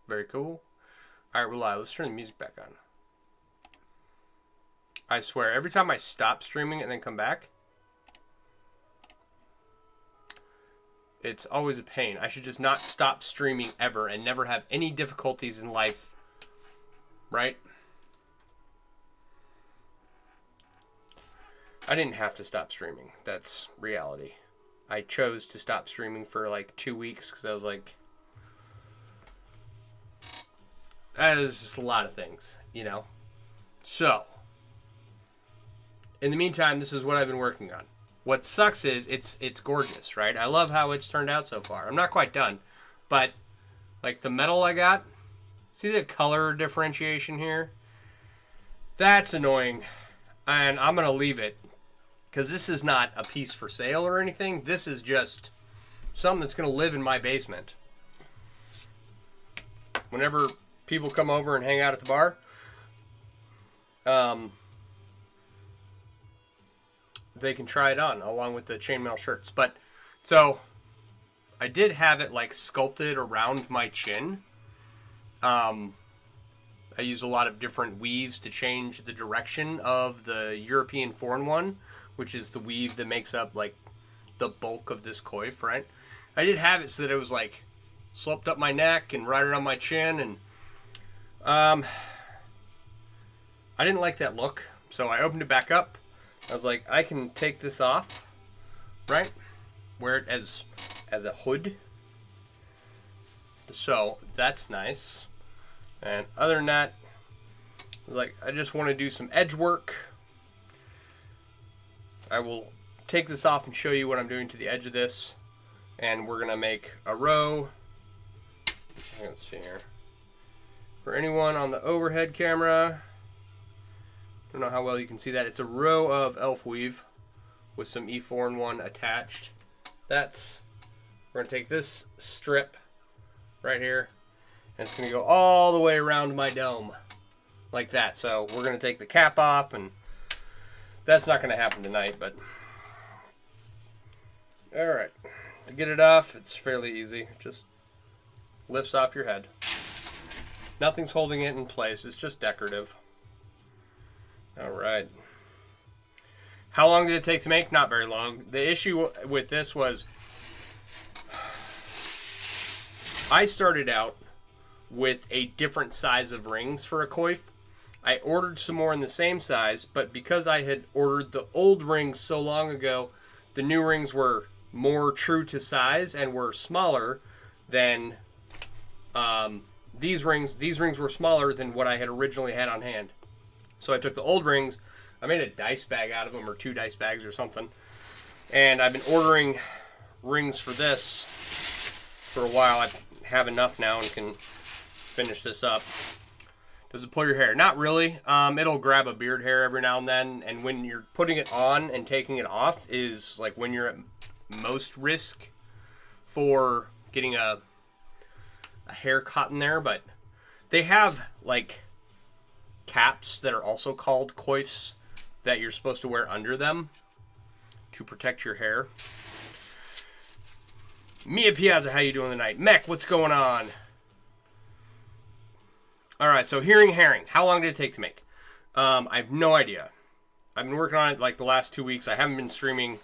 Very cool. Alright, we're live. Let's turn the music back on. I swear, every time I stop streaming and then come back, it's always a pain. I should just not stop streaming ever and never have any difficulties in life. Right? I didn't have to stop streaming. That's reality. I chose to stop streaming for like 2 weeks because I was like, that is just a lot of things, you know? So, in the meantime, this is what I've been working on. What sucks is it's gorgeous, right? I love how it's turned out so far. I'm not quite done, but like the metal I got, see the color differentiation here? That's annoying, and I'm going to leave it because this is not a piece for sale or anything. This is just something that's going to live in my basement. Whenever people come over and hang out at the bar, they can try it on along with the chainmail shirts. But so I did have it like sculpted around my chin. I used a lot of different weaves to change the direction of the European foreign one, which is the weave that makes up like the bulk of this coif, right? I did have it so that it was like sloped up my neck and right around my chin, and I didn't like that look, so I opened it back up. I was like, I can take this off, right? Wear it as a hood. So that's nice. And other than that, I was like, I just want to do some edge work. I will take this off and show you what I'm doing to the edge of this. And we're going to make a row. Let's see here. For anyone on the overhead camera, I don't know how well you can see that. It's a row of elf weave with some E4-1 attached. We're going to take this strip right here, and it's going to go all the way around my dome like that. So we're going to take the cap off, and that's not going to happen tonight, but all right. To get it off, it's fairly easy. It just lifts off your head. Nothing's holding it in place. It's just decorative. All right. How long did it take to make? Not very long. The issue with this was I started out with a different size of rings for a coif. I ordered some more in the same size, but because I had ordered the old rings so long ago, the new rings were more true to size and were smaller than these rings. These rings were smaller than what I had originally had on hand. So I took the old rings, I made a dice bag out of them, or 2 dice bags or something. And I've been ordering rings for this for a while. I have enough now and can finish this up. Does it pull your hair? Not really. It'll grab a beard hair every now and then. And when you're putting it on and taking it off is like when you're at most risk for getting a hair caught in there. But they have like caps that are also called coifs that you're supposed to wear under them to protect your hair. Mia Piazza, how you doing tonight? Mech, what's going on? Alright, so Hearing Herring. How long did it take to make? I have no idea. I've been working on it like the last 2 weeks. I haven't been streaming.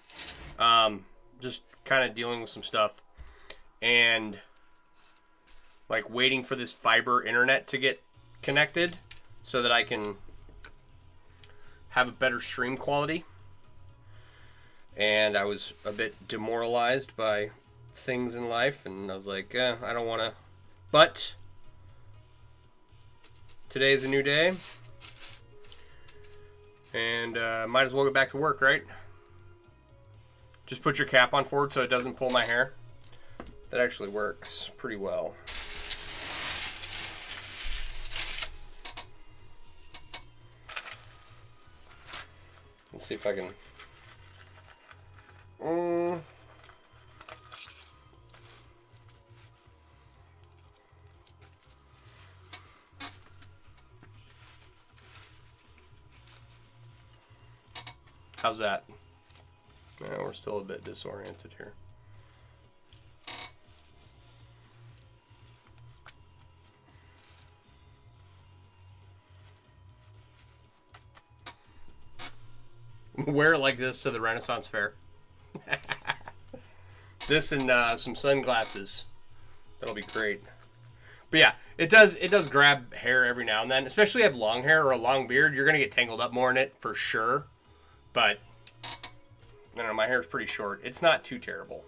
Just kind of dealing with some stuff. And like waiting for this fiber internet to get connected so that I can have a better stream quality. And I was a bit demoralized by things in life, and I was like, I don't want to. But today is a new day, and might as well get back to work, right? Just put your cap on forward so it doesn't pull my hair. That actually works pretty well. Let's see if I can. How's that? No, we're still a bit disoriented here. Wear it like this to the Renaissance Fair. This and some sunglasses. That'll be great. But yeah, it does grab hair every now and then. Especially if you have long hair or a long beard, you're going to get tangled up more in it for sure. But, I don't know, my hair's pretty short. It's not too terrible.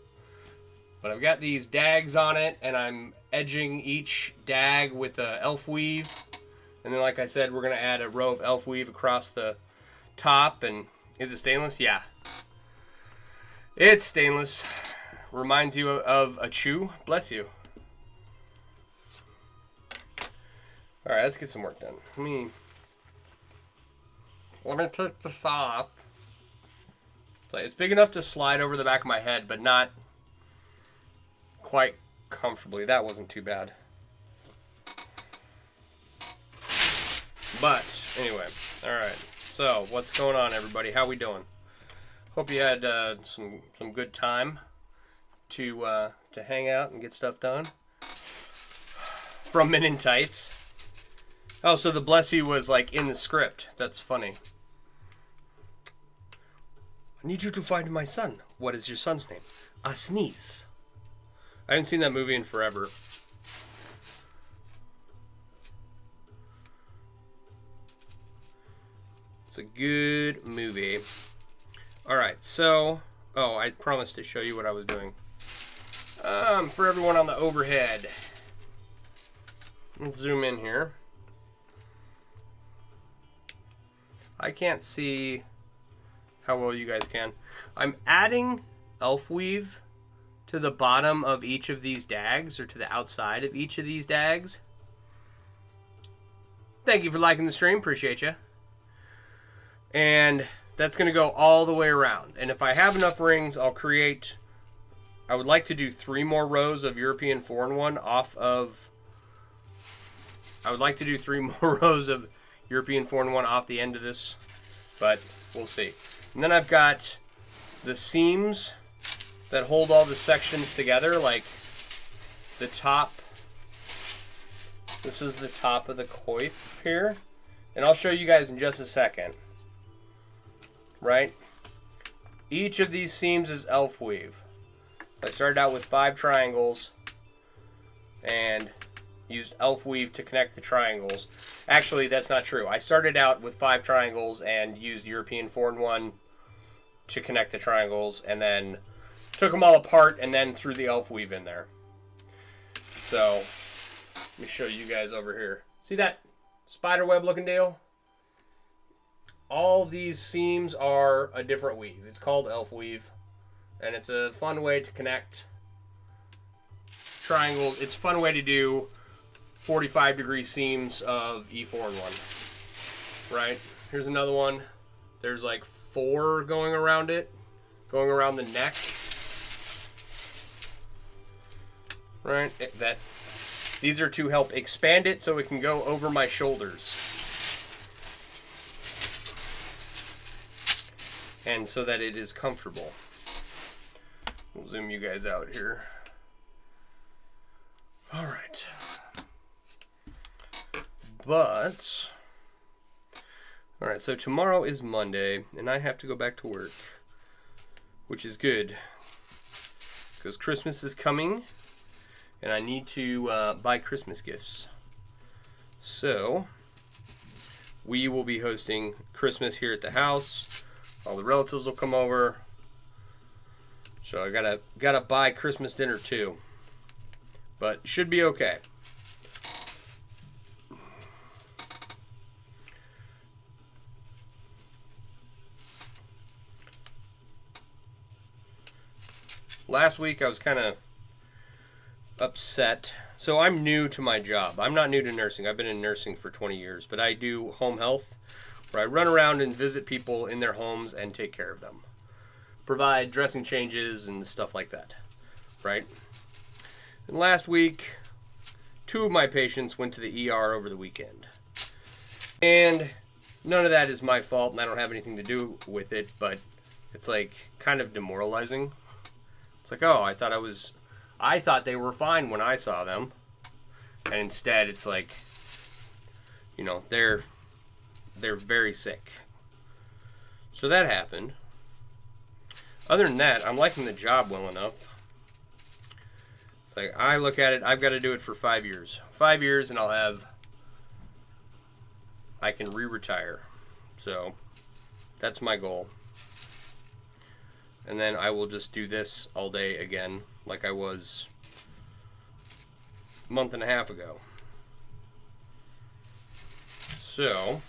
But I've got these dags on it, and I'm edging each dag with a elf weave. And then, like I said, we're going to add a row of elf weave across the top. And is it stainless? Yeah. It's stainless. Reminds you of a chew. Bless you. Alright, let's get some work done. Let me take this off. It's big enough to slide over the back of my head, but not quite comfortably. That wasn't too bad. But, anyway. Alright. So, what's going on, everybody? How we doing? Hope you had some good time to hang out and get stuff done. From Men in Tights. Oh, so the bless you was like in the script. That's funny. I need you to find my son. What is your son's name? A sneeze. I haven't seen that movie in forever. It's a good movie. Alright, so... Oh, I promised to show you what I was doing. For everyone on the overhead. Let's zoom in here. I can't see how well you guys can. I'm adding elf weave to the bottom of each of these dags, or to the outside of each of these dags. Thank you for liking the stream. Appreciate you. And that's going to go all the way around. And if I have enough rings, I'll create... I would like to do 3 more rows of European 4-in-1 off of... I would like to do 3 more rows of European 4-in-1 off the end of this. But we'll see. And then I've got the seams that hold all the sections together, like the top. This is the top of the coif here. And I'll show you guys in just a second. Right? Each of these seams is elf weave. I started out with 5 triangles and used elf weave to connect the triangles. Actually, that's not true. I started out with 5 triangles and used European 4-in-1 to connect the triangles, and then took them all apart and then threw the elf weave in there. So, let me show you guys over here. See that spider web looking deal? All these seams are a different weave. It's called elf weave, and it's a fun way to connect triangles. It's a fun way to do 45-degree seams of E4-in-1. Right? Here's another one. There's like 4 going around it, going around the neck. Right? These are to help expand it so it can go over my shoulders. And so that it is comfortable. We'll zoom you guys out here. Alright. Alright, so tomorrow is Monday, and I have to go back to work. Which is good. Because Christmas is coming, and I need to buy Christmas gifts. So, we will be hosting Christmas here at the house. All the relatives will come over. So I gotta buy Christmas dinner too. But should be okay. Last week I was kind of upset. So I'm new to my job. I'm not new to nursing. I've been in nursing for 20 years, but I do home health, where I run around and visit people in their homes and take care of them. Provide dressing changes and stuff like that, right? And last week, 2 of my patients went to the ER over the weekend. And none of that is my fault, and I don't have anything to do with it, but it's like kind of demoralizing. It's like, oh, I thought they were fine when I saw them. And instead it's like, you know, they're very sick. So that happened. Other than that, I'm liking the job well enough. It's like, I look at it, I've got to do it for 5 years. 5 years and I can re-retire. So that's my goal. And then I will just do this all day again, like I was a month and a half ago. So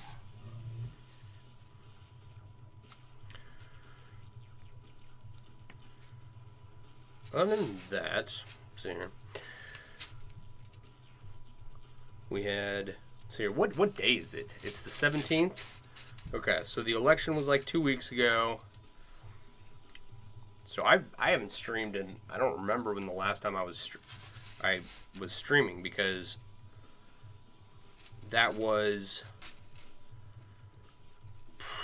other than that, let's see here. We had, let's see here, what day is it? It's the 17th? Okay, so the election was like 2 weeks ago. So I haven't streamed in, I don't remember when the last time I was streaming, because that was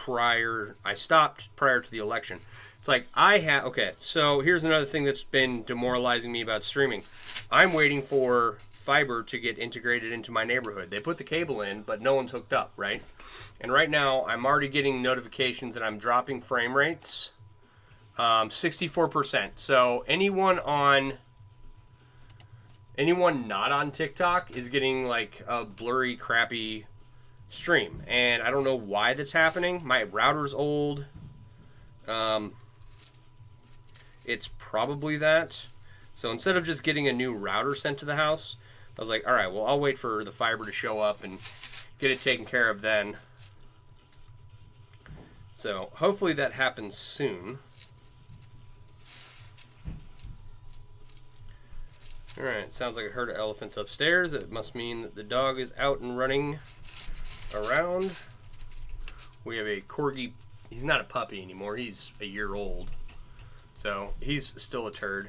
I stopped prior to the election. It's like okay, so here's another thing that's been demoralizing me about streaming. I'm waiting for fiber to get integrated into my neighborhood. They put the cable in, but no one's hooked up, right? And right now, I'm already getting notifications that I'm dropping frame rates, 64%. So anyone not on TikTok is getting like a blurry, crappy stream, and I don't know why that's happening. My router's old. It's probably that. So instead of just getting a new router sent to the house, I was like, all right, well, I'll wait for the fiber to show up and get it taken care of then. So hopefully that happens soon. All right, sounds like I heard elephants upstairs. It must mean that the dog is out and running around. We have a corgi. He's not a puppy anymore. He's a year old. So he's still a turd.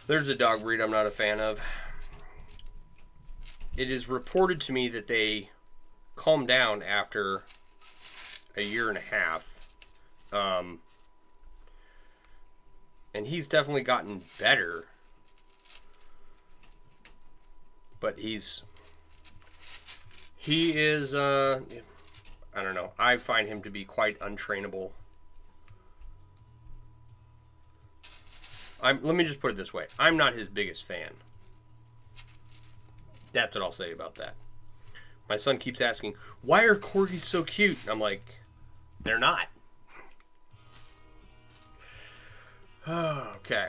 There's a dog breed I'm not a fan of. It is reported to me that they calm down after a year and a half. And he's definitely gotten better. But he is, I don't know. I find him to be quite untrainable. Let me just put it this way. I'm not his biggest fan. That's what I'll say about that. My son keeps asking, why are corgis so cute? And I'm like, they're not. Okay.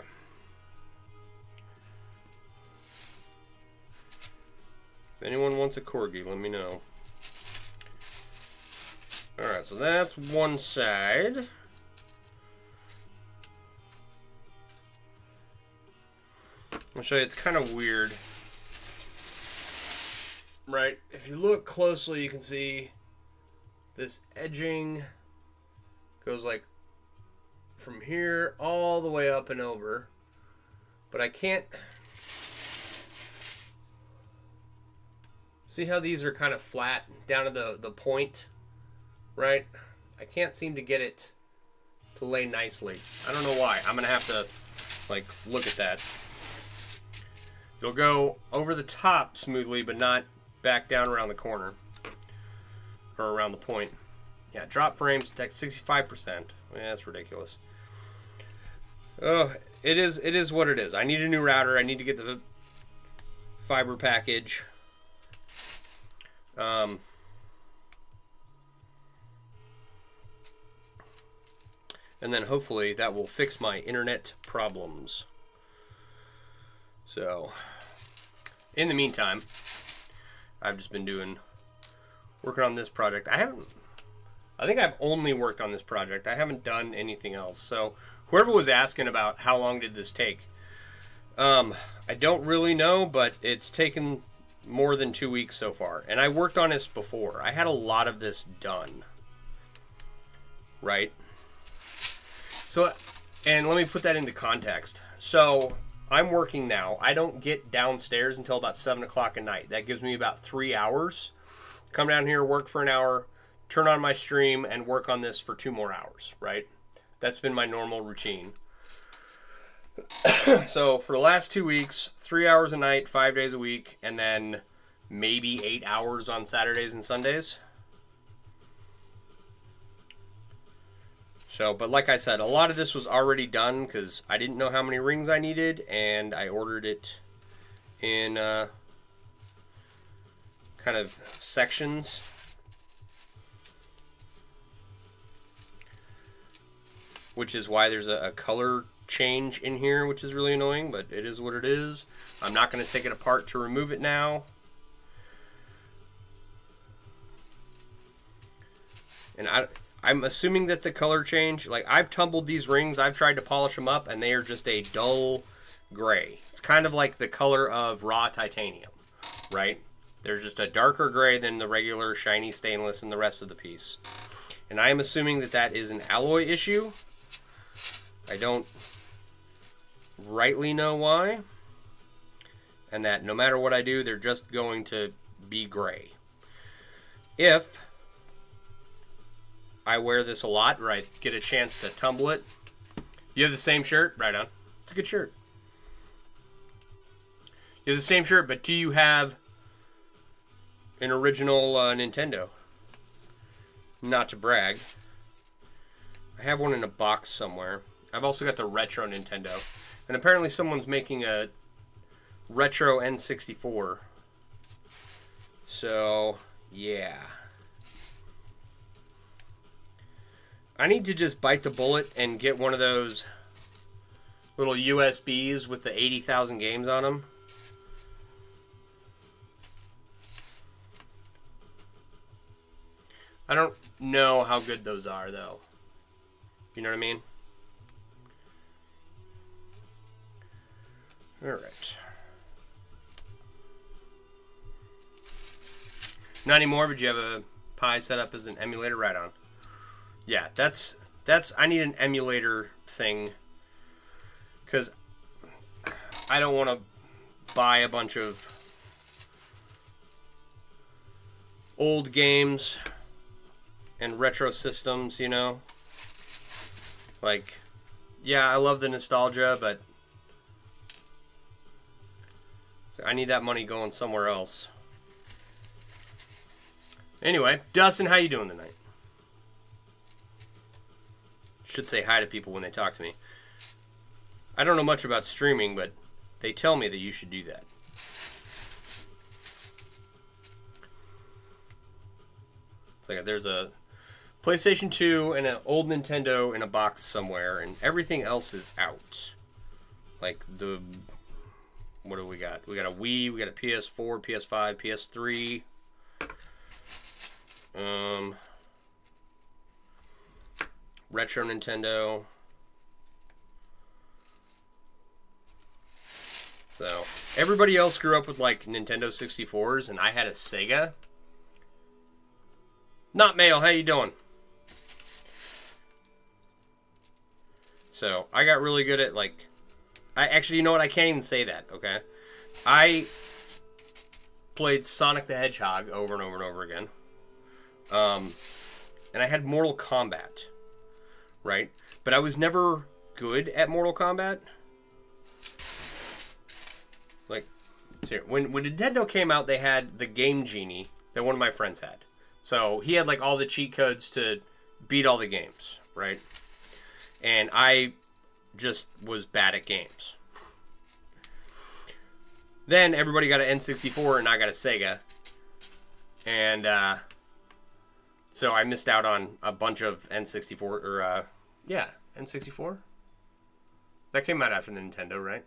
If anyone wants a corgi, let me know. Alright, so that's one side. I'll show you, it's kind of weird. Right, if you look closely, you can see this edging goes like from here all the way up and over. But I can't... See how these are kind of flat down to the point, right? I can't seem to get it to lay nicely. I don't know why. I'm going to have to, like, look at that. It'll go over the top smoothly, but not back down around the corner. Or around the point. Yeah, drop frames detect 65%. Yeah, that's ridiculous. Oh, it is what it is. I need a new router. I need to get the fiber package. And then hopefully that will fix my internet problems. So, in the meantime, I've just been working on this project. I think I've only worked on this project. I haven't done anything else. So, whoever was asking about how long did this take, I don't really know, but it's taken more than 2 weeks so far. And I worked on this before. I had a lot of this done. Right? So, and let me put that into context. So, I'm working now. I don't get downstairs until about 7 o'clock at night. That gives me about 3 hours. Come down here, work for an hour, turn on my stream, and work on this for 2 more hours, right? That's been my normal routine. So for the last 2 weeks, 3 hours a night, 5 days a week, and then maybe 8 hours on Saturdays and Sundays. So, but like I said, a lot of this was already done because I didn't know how many rings I needed, and I ordered it in kind of sections. Which is why there's a color change in here, which is really annoying, but it is what it is. I'm not going to take it apart to remove it now. And I'm assuming that the color change, like I've tumbled these rings, I've tried to polish them up, and they are just a dull gray. It's kind of like the color of raw titanium, right? There's just a darker gray than the regular shiny stainless in the rest of the piece. And I am assuming that that is an alloy issue. I don't rightly know why. And that no matter what I do, they're just going to be gray. If I wear this a lot, or I get a chance to tumble it. You have the same shirt? Right on. It's a good shirt. You have the same shirt, but do you have an original Nintendo? Not to brag. I have one in a box somewhere. I've also got the retro Nintendo. And apparently someone's making a retro N64. So, yeah. I need to just bite the bullet and get one of those little USBs with the 80,000 games on them. I don't know how good those are, though. You know what I mean? Alright. Not anymore, but you have a Pi set up as an emulator, right on. Yeah, that's I need an emulator thing because I don't want to buy a bunch of old games and retro systems, you know? Like, yeah, I love the nostalgia, but so I need that money going somewhere else. Anyway, Dustin, how you doing tonight? Should say hi to people when they talk to me. I don't know much about streaming, but they tell me that you should do that. It's like there's a PlayStation 2 and an old Nintendo in a box somewhere, and everything else is out. Like the... What do we got? We got a Wii, we got a PS4, PS5, PS3. Retro Nintendo. So, everybody else grew up with, like, Nintendo 64s, and I had a Sega. Not Mail, how you doing? So, I got really good at, like... Actually, you know what? I can't even say that, okay? I played Sonic the Hedgehog over and over and over again. And I had Mortal Kombat. Right? But I was never good at Mortal Kombat. Like, so when Nintendo came out, they had the Game Genie that one of my friends had. So he had like all the cheat codes to beat all the games, right? And I just was bad at games. Then everybody got an N64 and I got a Sega. And so I missed out on a bunch of N64 or yeah, N64. That came out after the Nintendo, right?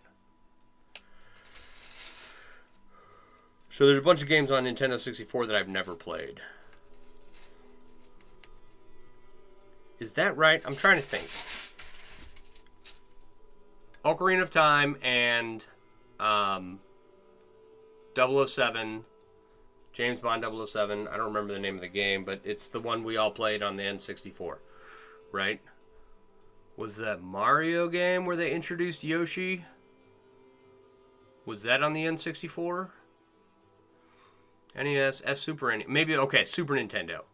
So there's a bunch of games on Nintendo 64 that I've never played. Is that right? I'm trying to think. Ocarina of Time and 007, James Bond 007. I don't remember the name of the game, but it's the one we all played on the N64, right? Was that Mario game where they introduced Yoshi? Was that on the N64? NES, Super NES, maybe, okay, Super Nintendo,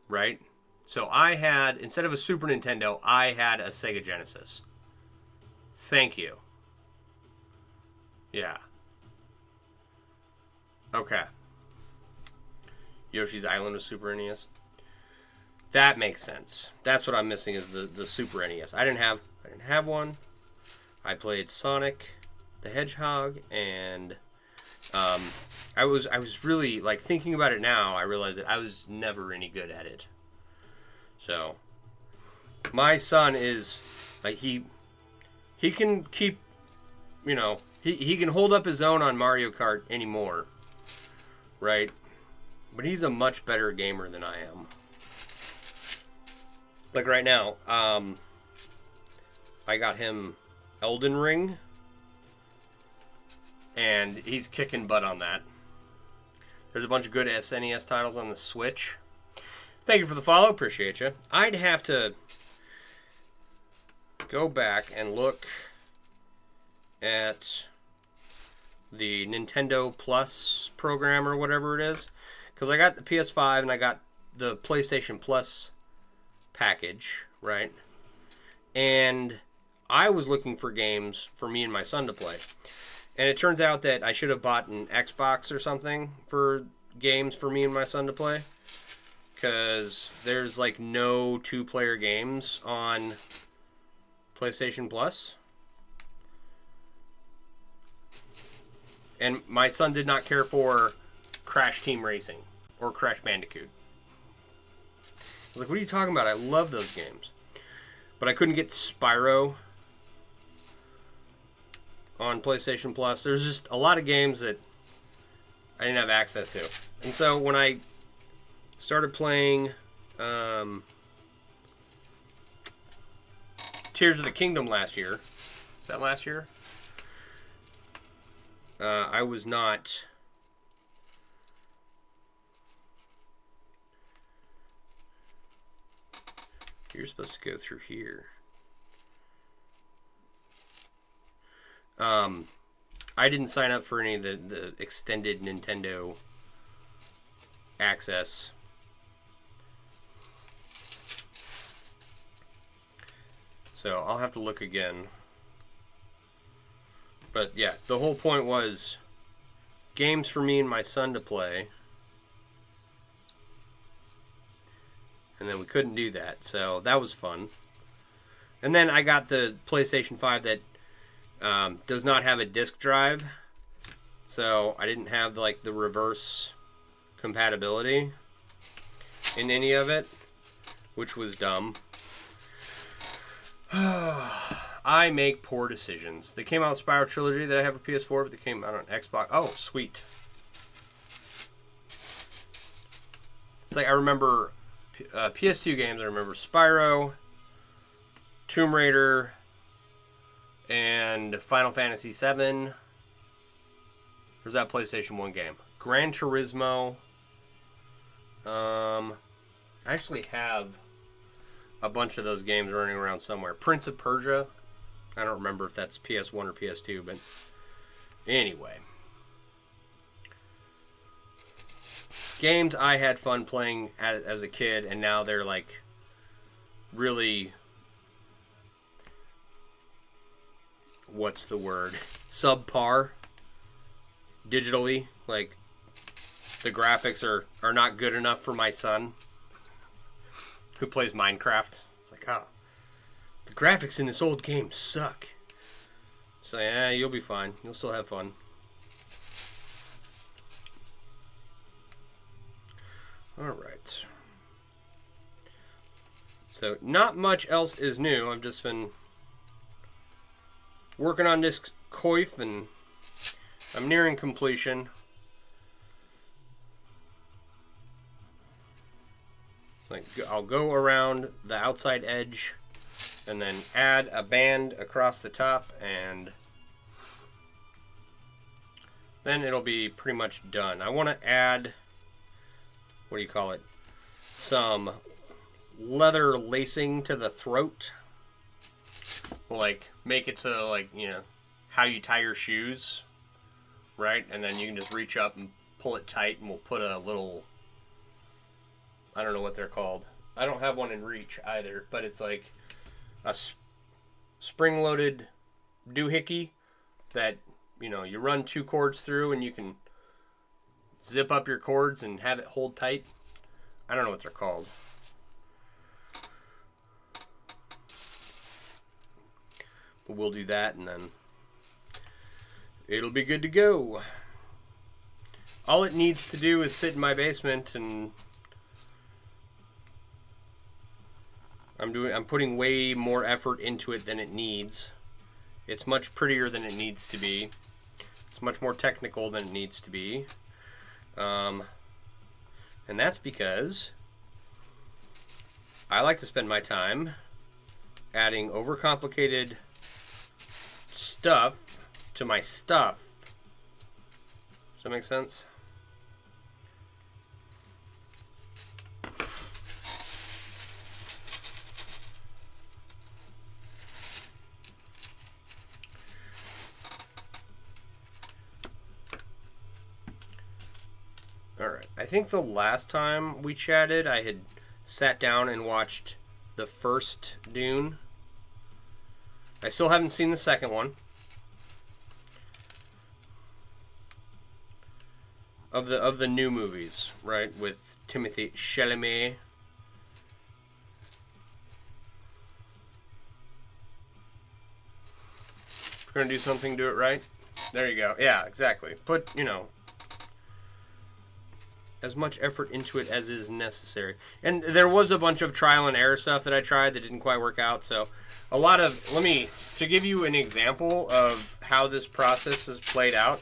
right? So I had, instead of a Super Nintendo, I had a Sega Genesis. Thank you. Yeah. Okay. Yoshi's Island was Super NES. That makes sense. That's what I'm missing is the Super NES. I didn't have one. I played Sonic the Hedgehog, and I was really, like, thinking about it now, I realized that I was never any good at it. So my son is like he can keep, you know, he can hold up his own on Mario Kart anymore, right? But he's a much better gamer than I am. Like right now, I got him Elden Ring, and he's kicking butt on that. There's a bunch of good SNES titles on the Switch. Thank you for the follow. Appreciate you. I'd have to go back and look at the Nintendo Plus program or whatever it is. Because I got the PS5 and I got the PlayStation Plus package, right? And I was looking for games for me and my son to play. And it turns out that I should have bought an Xbox or something for games for me and my son to play. Because there's like no 2-player games on PlayStation Plus. And my son did not care for Crash Team Racing or Crash Bandicoot. I was like, what are you talking about? I love those games. But I couldn't get Spyro on PlayStation Plus. There's just a lot of games that I didn't have access to. And so when I started playing Tears of the Kingdom last year. Is that last year? I was not... You're supposed to go through here. I didn't sign up for any of the extended Nintendo access. So I'll have to look again. But yeah, the whole point was games for me and my son to play. And then we couldn't do that, so that was fun. And then I got the PlayStation 5 that does not have a disk drive. So I didn't have like the reverse compatibility in any of it, which was dumb. I make poor decisions. They came out with Spyro Trilogy that I have for PS4, but they came out on Xbox. Oh, sweet. It's like I remember PS2 games. I remember Spyro, Tomb Raider, and Final Fantasy VII. Where's that PlayStation 1 game? Gran Turismo. I actually have a bunch of those games running around somewhere. Prince of Persia. I don't remember if that's PS1 or PS2, but anyway. Games I had fun playing as a kid, and now they're like really, what's the word? Subpar digitally. Like the graphics are not good enough for my son who plays Minecraft. It's like, oh, the graphics in this old game suck. So yeah, you'll be fine. You'll still have fun. Alright. So not much else is new. I've just been working on this Coif and I'm nearing completion. Like, I'll go around the outside edge and then add a band across the top, and then it'll be pretty much done. I want to add, what do you call it, some leather lacing to the throat. Like, make it so, like, you know, how you tie your shoes, right? And then you can just reach up and pull it tight, and we'll put a little, I don't know what they're called. I don't have one in reach either, but it's like a spring-loaded doohickey that, you know, you run 2 cords through and you can zip up your cords and have it hold tight. I don't know what they're called. we'll do that, and then it'll be good to go. All it needs to do is sit in my basement, and I'm putting way more effort into it than it needs. It's much prettier than it needs to be. It's much more technical than it needs to be. And that's because I like to spend my time adding overcomplicated stuff to my stuff. Does that make sense? Alright, I think the last time we chatted, I had sat down and watched the first Dune. I still haven't seen the second one. Of the new movies, right, with Timothée Chalamet. If we're gonna do something, do it right. There you go. Yeah, exactly. Put, you know, as much effort into it as is necessary. And there was a bunch of trial and error stuff that I tried that didn't quite work out. So a lot of, to give you an example of how this process is played out,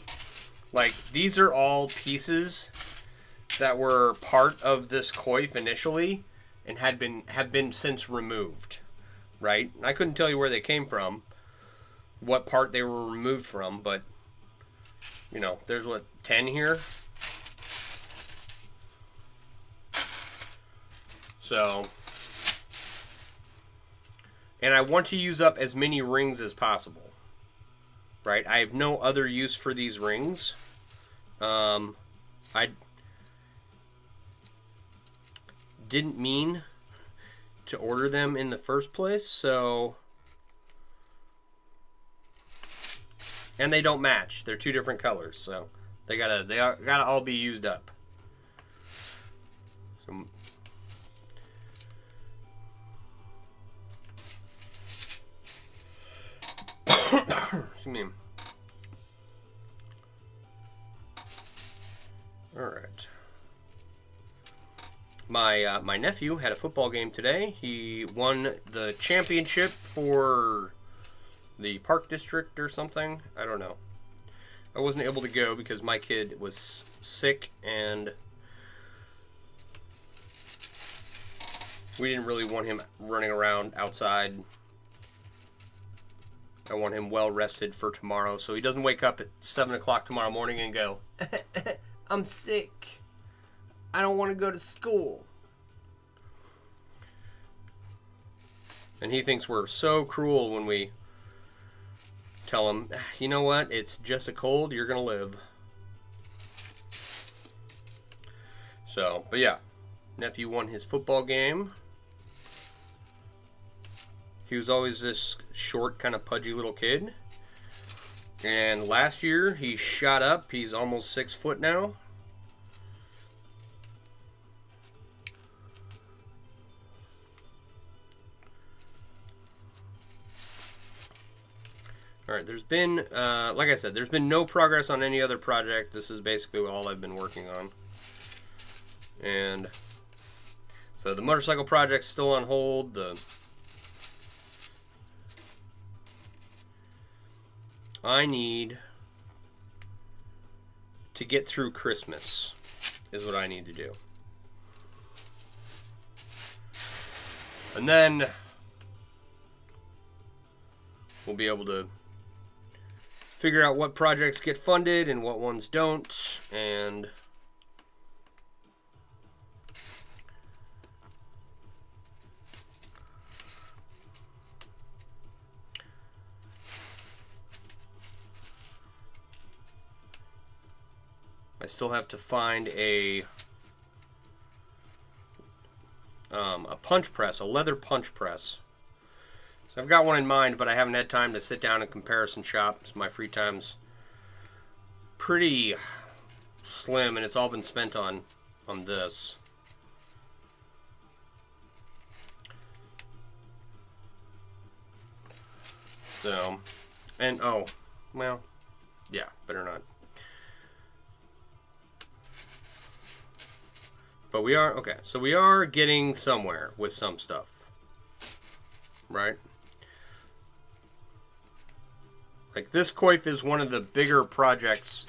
like these are all pieces that were part of this coif initially and have been since removed, right? I couldn't tell you where they came from, what part they were removed from, but you know, there's what, 10 here? So, and I want to use up as many rings as possible, right? I have no other use for these rings. I didn't mean to order them in the first place, so, and they don't match. They're two different colors, so they gotta all be used up. So, excuse me. All right. My nephew had a football game today. He won the championship for the park district or something. I don't know. I wasn't able to go because my kid was sick and we didn't really want him running around outside. I want him well rested for tomorrow so he doesn't wake up at 7 o'clock tomorrow morning and go, I'm sick. I don't want to go to school. And he thinks we're so cruel when we tell him, you know what, it's just a cold, you're going to live. So, but yeah, nephew won his football game. He was always this short, kind of pudgy little kid. And last year, he shot up. He's almost 6 foot now. All right, there's been, like I said, there's been no progress on any other project. This is basically all I've been working on. And so the motorcycle project's still on hold. I need to get through Christmas is what I need to do. And then we'll be able to figure out what projects get funded and what ones don't, and I still have to find a punch press, a leather punch press. So I've got one in mind, but I haven't had time to sit down and comparison shop. So my free time's pretty slim, and it's all been spent on this. So, and oh, well, yeah, better not. But we are, okay, so we are getting somewhere with some stuff. Right? Like this coif is one of the bigger projects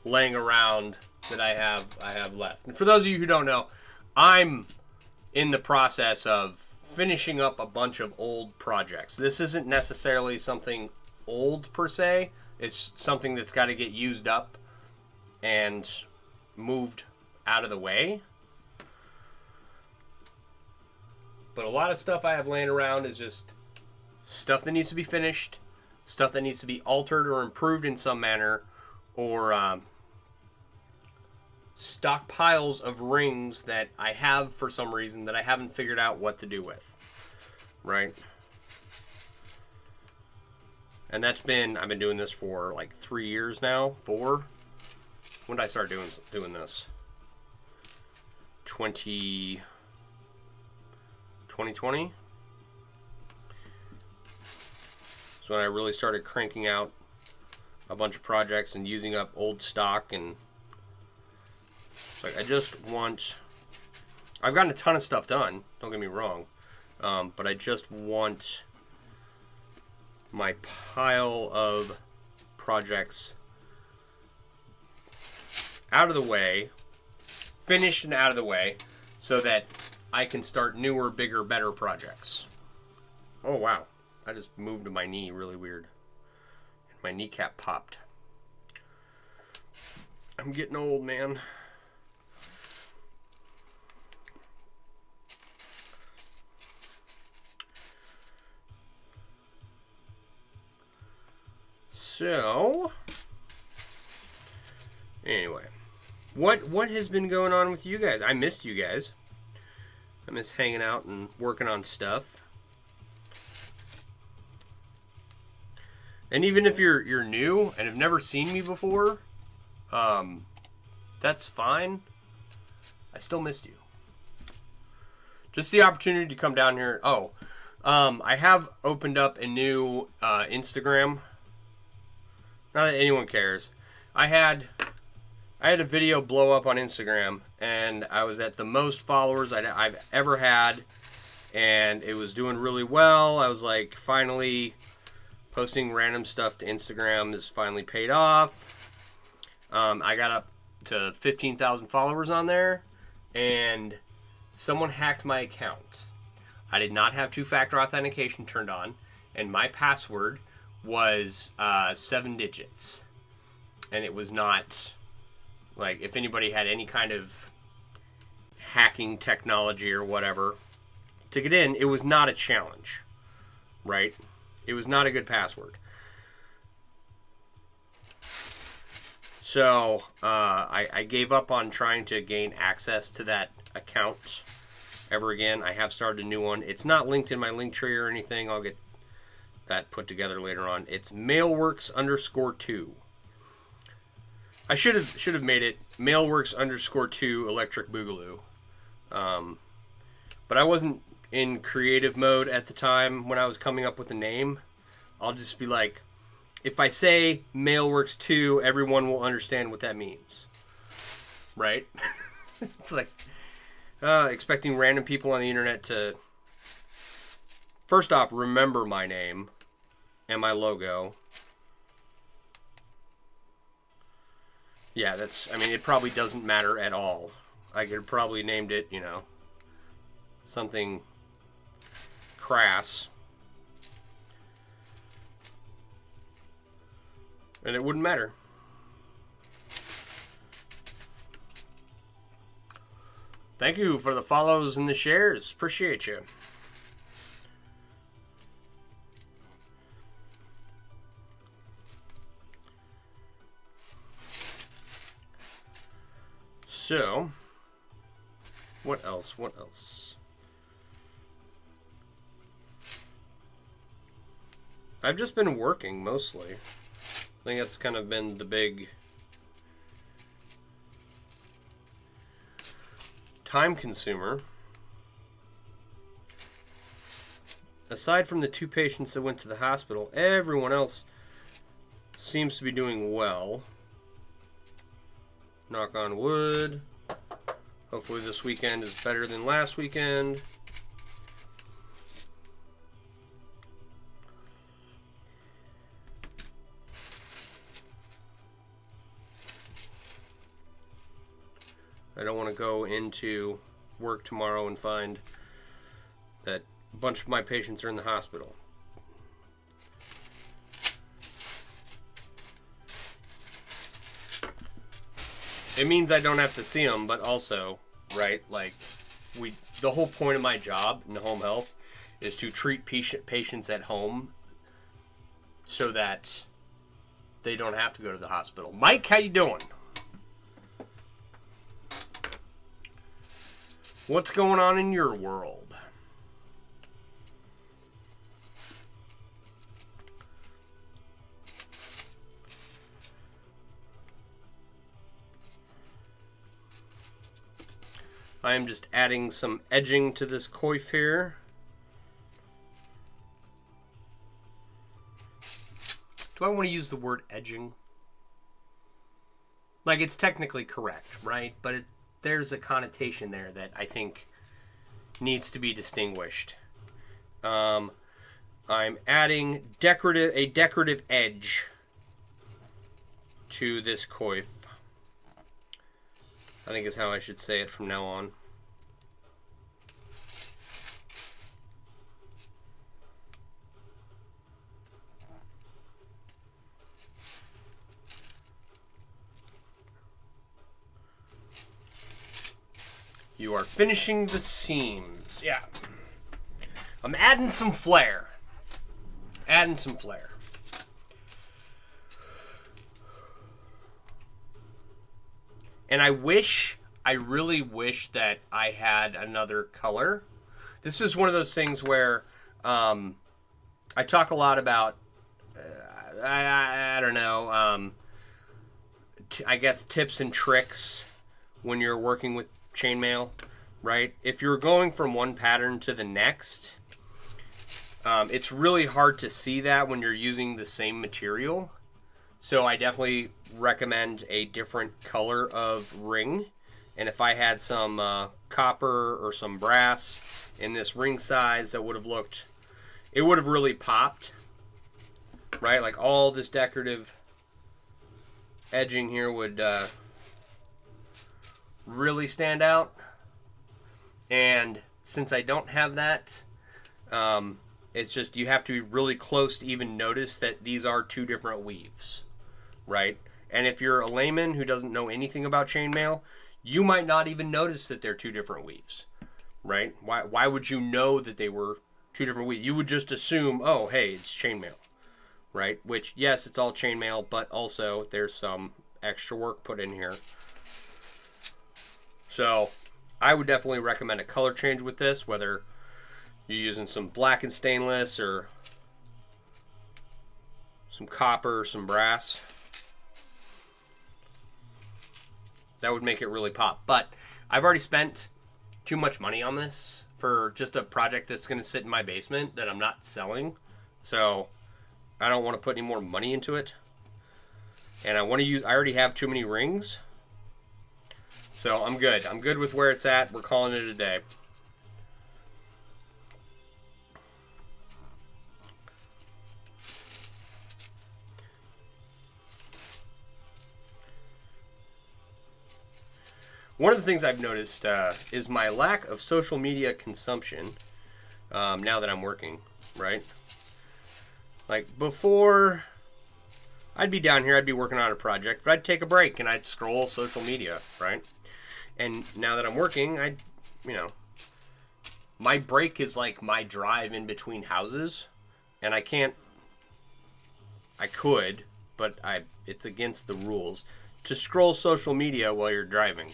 laying around that I have left. And for those of you who don't know, I'm in the process of finishing up a bunch of old projects. This isn't necessarily something old per se. It's something that's got to get used up and moved out of the way. But a lot of stuff I have laying around is just stuff that needs to be finished, stuff that needs to be altered or improved in some manner, or stockpiles of rings that I have for some reason that I haven't figured out what to do with. Right? And that's been, I've been doing this for like 3 years now, 4. When did I start doing this? 2020? So when I really started cranking out a bunch of projects and using up old stock, and it's like I've gotten a ton of stuff done, don't get me wrong, but I just want my pile of projects out of the way, finished and out of the way, so that I can start newer, bigger, better projects. Oh, wow. I just moved my knee really weird. And my kneecap popped. I'm getting old, man. So, anyway, what has been going on with you guys? I missed you guys. I miss hanging out and working on stuff. And even if you're new and have never seen me before, that's fine. I still missed you. Just the opportunity to come down here. Oh, I have opened up a new Instagram. Not that anyone cares. I had a video blow up on Instagram, and I was at the most followers I've ever had, and it was doing really well. I was like, finally, posting random stuff to Instagram is finally paid off. I got up to 15,000 followers on there, and someone hacked my account. I did not have two-factor authentication turned on, and my password was 7 digits. And it was not, like, if anybody had any kind of hacking technology or whatever to get in, it was not a challenge, right? It was not a good password. So I gave up on trying to gain access to that account ever again. I have started a new one. It's not linked in my link tree or anything. I'll get that put together later on. It's mailworks_2. I should have made it mailworks_2 electric boogaloo. But I wasn't in creative mode at the time when I was coming up with a name. I'll just be like, if I say mailworks2, everyone will understand what that means. Right? It's like expecting random people on the internet to, first off, remember my name and my logo. Yeah, it probably doesn't matter at all. I could have probably named it, something crass. And it wouldn't matter. Thank you for the follows and the shares. Appreciate you. So, what else? I've just been working mostly. I think that's kind of been the big time consumer. aside from the 2 patients that went to the hospital, everyone else seems to be doing well. Knock on wood. Hopefully this weekend is better than last weekend. I don't want to go into work tomorrow and find that a bunch of my patients are in the hospital. It means I don't have to see them, but also, right, like, the whole point of my job in home health is to treat patients at home so that they don't have to go to the hospital. Mike, how you doing? What's going on in your world? I am just adding some edging to this coif here. Do I want to use the word edging? Like, it's technically correct, right? But there's a connotation there that I think needs to be distinguished. I'm adding a decorative edge to this coif. I think is how I should say it from now on. You are finishing the seams. Yeah. I'm adding some flair. Adding some flair. And I really wish that I had another color. This is one of those things where I talk a lot about, I don't know, I guess tips and tricks when you're working with chainmail, right? If you're going from one pattern to the next, it's really hard to see that when you're using the same material. So I definitely recommend a different color of ring. And if I had some copper or some brass in this ring size, that would have looked, it would have really popped, right? Like all this decorative edging here would really stand out. And since I don't have that, it's just you have to be really close to even notice that these are 2 different weaves, right? And if you're a layman who doesn't know anything about chainmail, you might not even notice that they're 2 different weaves, right? Why would you know that they were 2 different weaves? You would just assume, oh, hey, it's chainmail, right? Which, yes, it's all chainmail, but also there's some extra work put in here. So I would definitely recommend a color change with this, whether you're using some black and stainless or some copper or some brass. That would make it really pop. But I've already spent too much money on this for just a project that's going to sit in my basement that I'm not selling. So I don't want to put any more money into it. And I already have too many rings. So I'm good. I'm good with where it's at. We're calling it a day. One of the things I've noticed is my lack of social media consumption now that I'm working, right? Like before, I'd be down here, I'd be working on a project, but I'd take a break and I'd scroll social media, right? And now that I'm working, my break is like my drive in between houses, and I could, but it's against the rules to scroll social media while you're driving.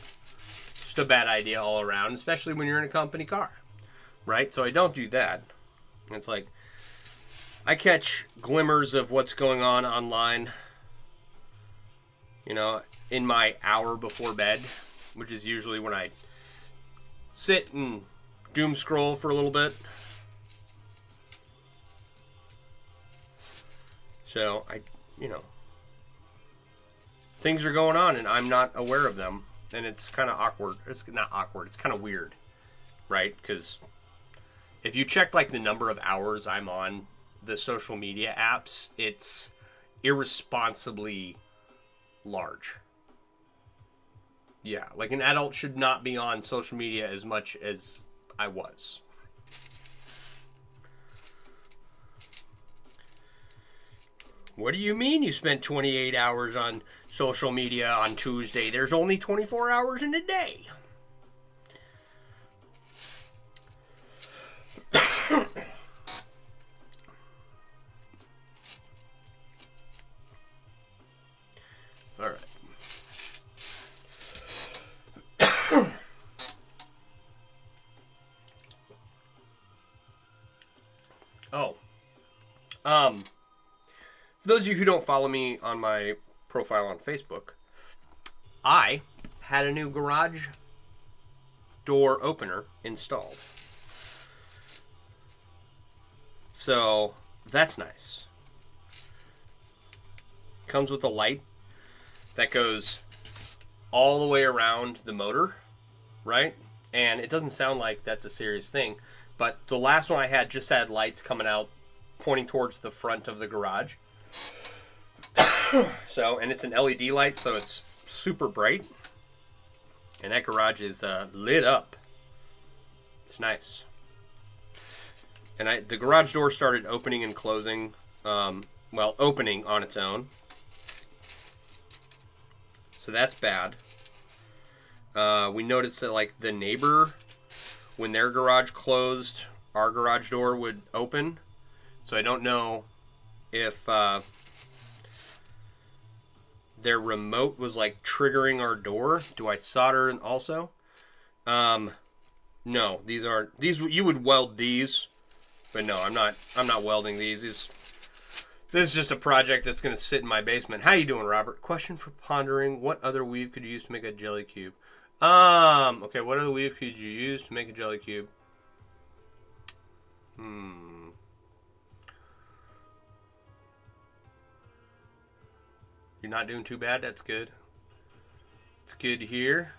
Just a bad idea all around, especially when you're in a company car, right? So I don't do that. It's like I catch glimmers of what's going on online, in my hour before bed, which is usually when I sit and doom scroll for a little bit. So, things are going on and I'm not aware of them. And it's kind of awkward. It's not awkward. It's kind of weird, right? Because if you check like the number of hours I'm on the social media apps, it's irresponsibly large. Yeah, like an adult should not be on social media as much as I was. What do you mean you spent 28 hours on social media on Tuesday? There's only 24 hours in a day. All right. For those of you who don't follow me on my profile on Facebook, I had a new garage door opener installed. So that's nice. Comes with a light that goes all the way around the motor, right? And it doesn't sound like that's a serious thing, but the last one I had just had lights coming out pointing towards the front of the garage. So, and it's an LED light, so it's super bright. And that garage is lit up. It's nice. And the garage door started opening and closing, opening on its own. So that's bad. We noticed that like the neighbor, when their garage closed, our garage door would open. So I don't know if their remote was like triggering our door. Do I solder also? No, these aren't. These you would weld these, but no, I'm not welding these. This is just a project that's going to sit in my basement. How you doing, Robert? Question for pondering: what other weave could you use to make a jelly cube? Okay, what other weave could you use to make a jelly cube? You're not doing too bad. That's good. It's good to hear.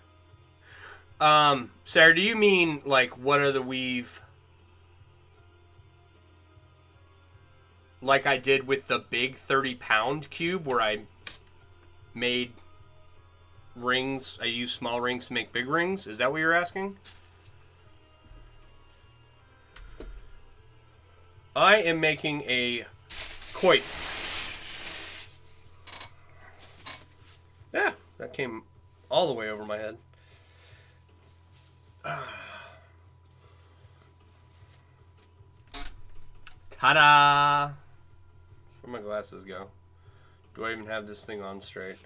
Sarah, do you mean like what are the weave? Like I did with the big 30-pound cube where I made rings. I used small rings to make big rings. Is that what you're asking? I am making a coif. Yeah, that came all the way over my head. Ta-da! Where'd my glasses go? Do I even have this thing on straight?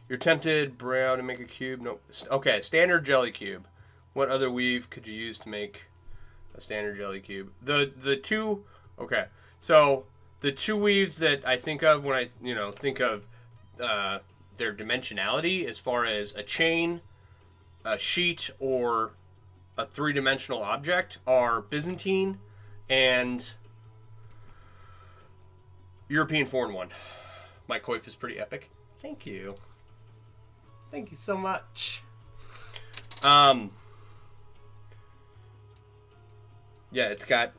You're tempted, brown, to make a cube? Nope. Okay, standard jelly cube. What other weave could you use to make a standard jelly cube? The two... Okay, so the two weaves that I think of when I think of their dimensionality as far as a chain, a sheet, or a three-dimensional object are Byzantine and European 4-in-1. My coif is pretty epic. Thank you. Thank you so much. Yeah, it's got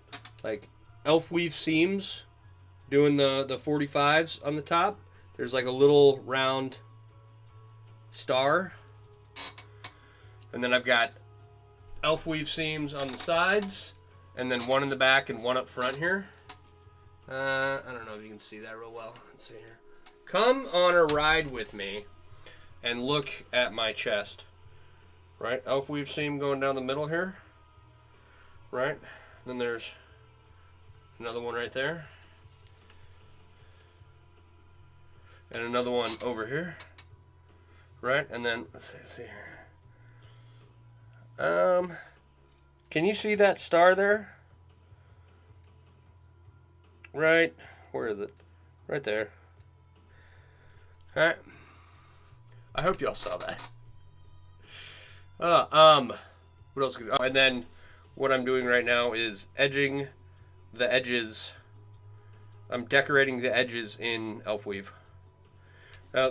like elf weave seams doing the 45s on the top. There's like a little round star. And then I've got elf weave seams on the sides, and then one in the back and one up front here. I don't know if you can see that real well. Let's see here. Come on a ride with me and look at my chest. Right? Elf weave seam going down the middle here. Right? Then there's another one right there. And another one over here. Right? And then, let's see here. Can you see that star there? Right, where is it? Right there. Alright. I hope y'all saw that. What else? And then what I'm doing right now is edging the edges I'm decorating the edges in elf weave.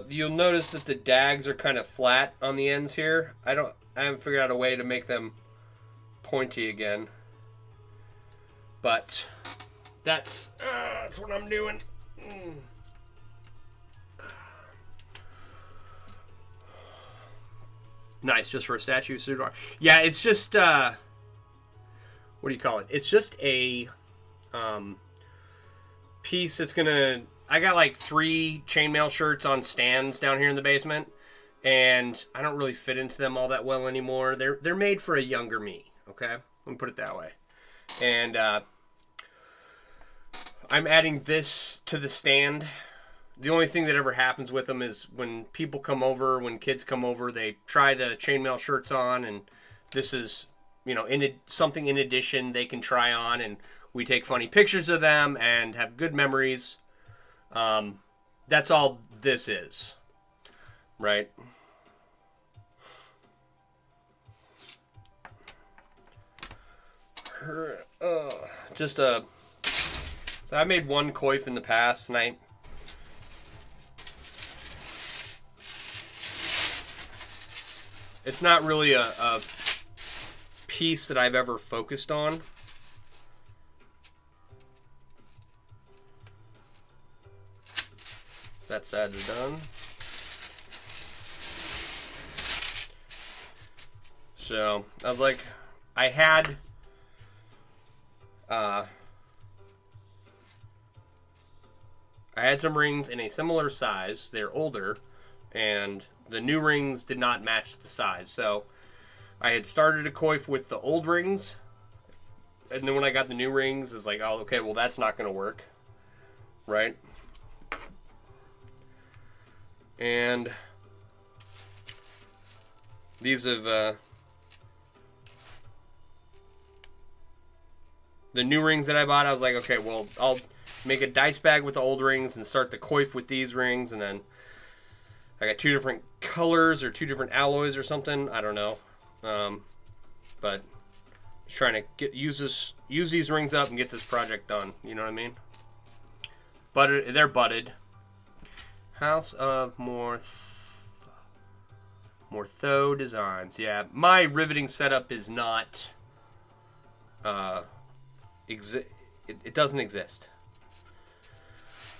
You'll notice that the dags are kind of flat on the ends here. I haven't figured out a way to make them pointy again. But that's what I'm doing. Nice, just for a statue. Yeah, it's just what do you call it? It's just a piece that's gonna. I got like 3 chainmail shirts on stands down here in the basement, and I don't really fit into them all that well anymore. They're made for a younger me. Okay, let me put it that way. And I'm adding this to the stand. The only thing that ever happens with them is when people come over, when kids come over, they try the chainmail shirts on, and this is, something in addition they can try on, and we take funny pictures of them and have good memories. That's all this is, right? So I made one coif in the past, and it's not really a piece that I've ever focused on. That side's done. So I was like, I had some rings in a similar size. They're older, and the new rings did not match the size. So I had started a coif with the old rings, and then when I got the new rings, it's like, oh, okay, well, that's not going to work, right? And these have the new rings that I bought. I was like, okay, well, I'll make a dice bag with the old rings and start the coif with these rings, and then I got 2 different colors or 2 different alloys or something. I don't know, but just trying to use these rings up and get this project done. You know what I mean? But they're butted. House of Mortho Designs. Yeah, my riveting setup is not it doesn't exist.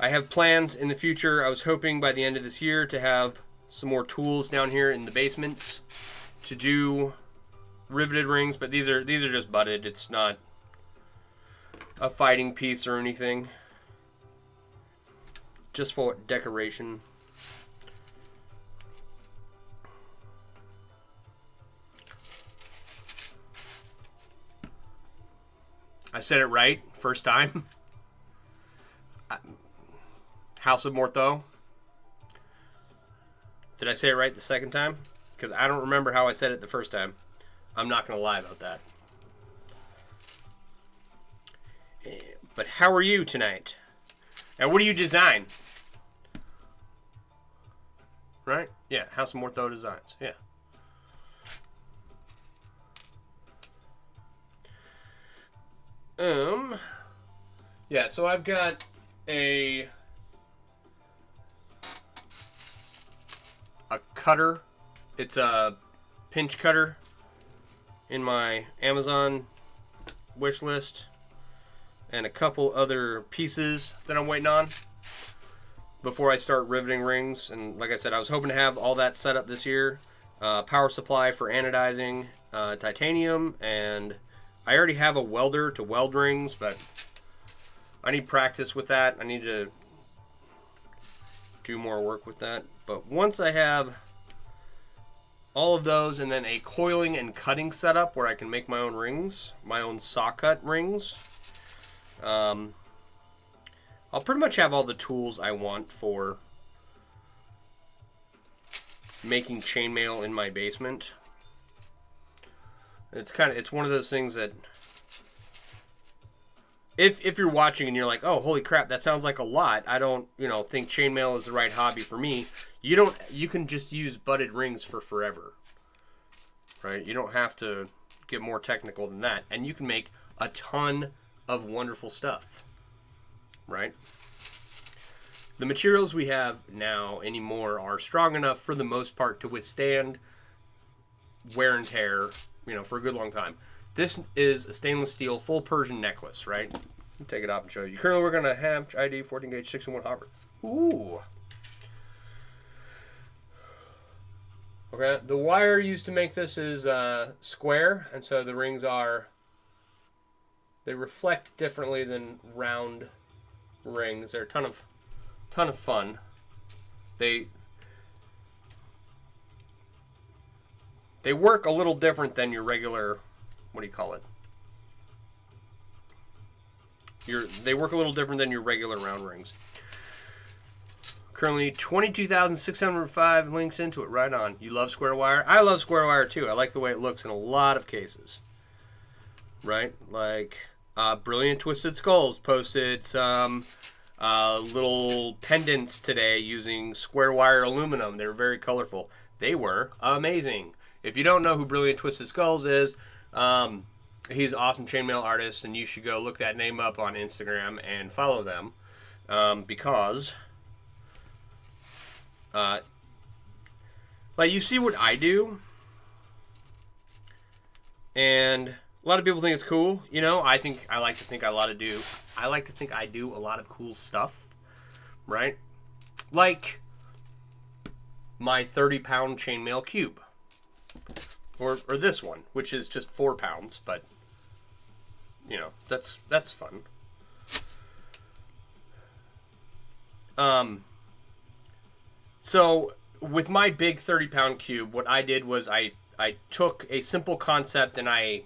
I have plans in the future. I was hoping by the end of this year to have some more tools down here in the basement to do riveted rings, but these are just butted. It's not a fighting piece or anything. Just for decoration. I said it right first time. House of Mortho. Did I say it right the second time? Because I don't remember how I said it the first time. I'm not going to lie about that. But how are you tonight? And what do you design? Right? Yeah, House of Mortho Designs. Yeah. Yeah, so I've got a cutter. It's a pinch cutter in my Amazon wish list, and a couple other pieces that I'm waiting on before I start riveting rings. And like I said, I was hoping to have all that set up this year. Power supply for anodizing titanium, and I already have a welder to weld rings, but I need practice with that. I need to do more work with that. But once I have all of those, and then a coiling and cutting setup where I can make my own rings, my own saw cut rings, I'll pretty much have all the tools I want for making chainmail in my basement. It's one of those things that if you're watching and you're like, oh, holy crap, that sounds like a lot. I don't, think chainmail is the right hobby for me. You can just use butted rings for forever. Right? You don't have to get more technical than that. And you can make a ton of wonderful stuff. Right? the materials we have now anymore are strong enough for the most part to withstand wear and tear, for a good long time. This is a stainless steel full Persian necklace, right? Let me take it off and show you. Currently, we're going to have ID 14 gauge 6-in-1 hopper. Ooh. Okay, the wire used to make this is square, and so the rings they reflect differently than round rings. They're a ton of fun. They work a little different than your regular, what do you call it? They work a little different than your regular round rings. Currently 22,605 links into it. Right on. You love square wire? I love square wire too. I like the way it looks in a lot of cases. Right? Like Brilliant Twisted Skulls posted some little pendants today using square wire aluminum. They were very colorful. They were amazing. If you don't know who Brilliant Twisted Skulls is, he's an awesome chainmail artist, and you should go look that name up on Instagram and follow them because... like you see what I do, and a lot of people think it's cool. I like to think I do a lot of cool stuff, right? Like my 30-pound chainmail cube, or this one, which is just 4 pounds, but that's fun. So with my big 30-pound cube, what I did was I took a simple concept and I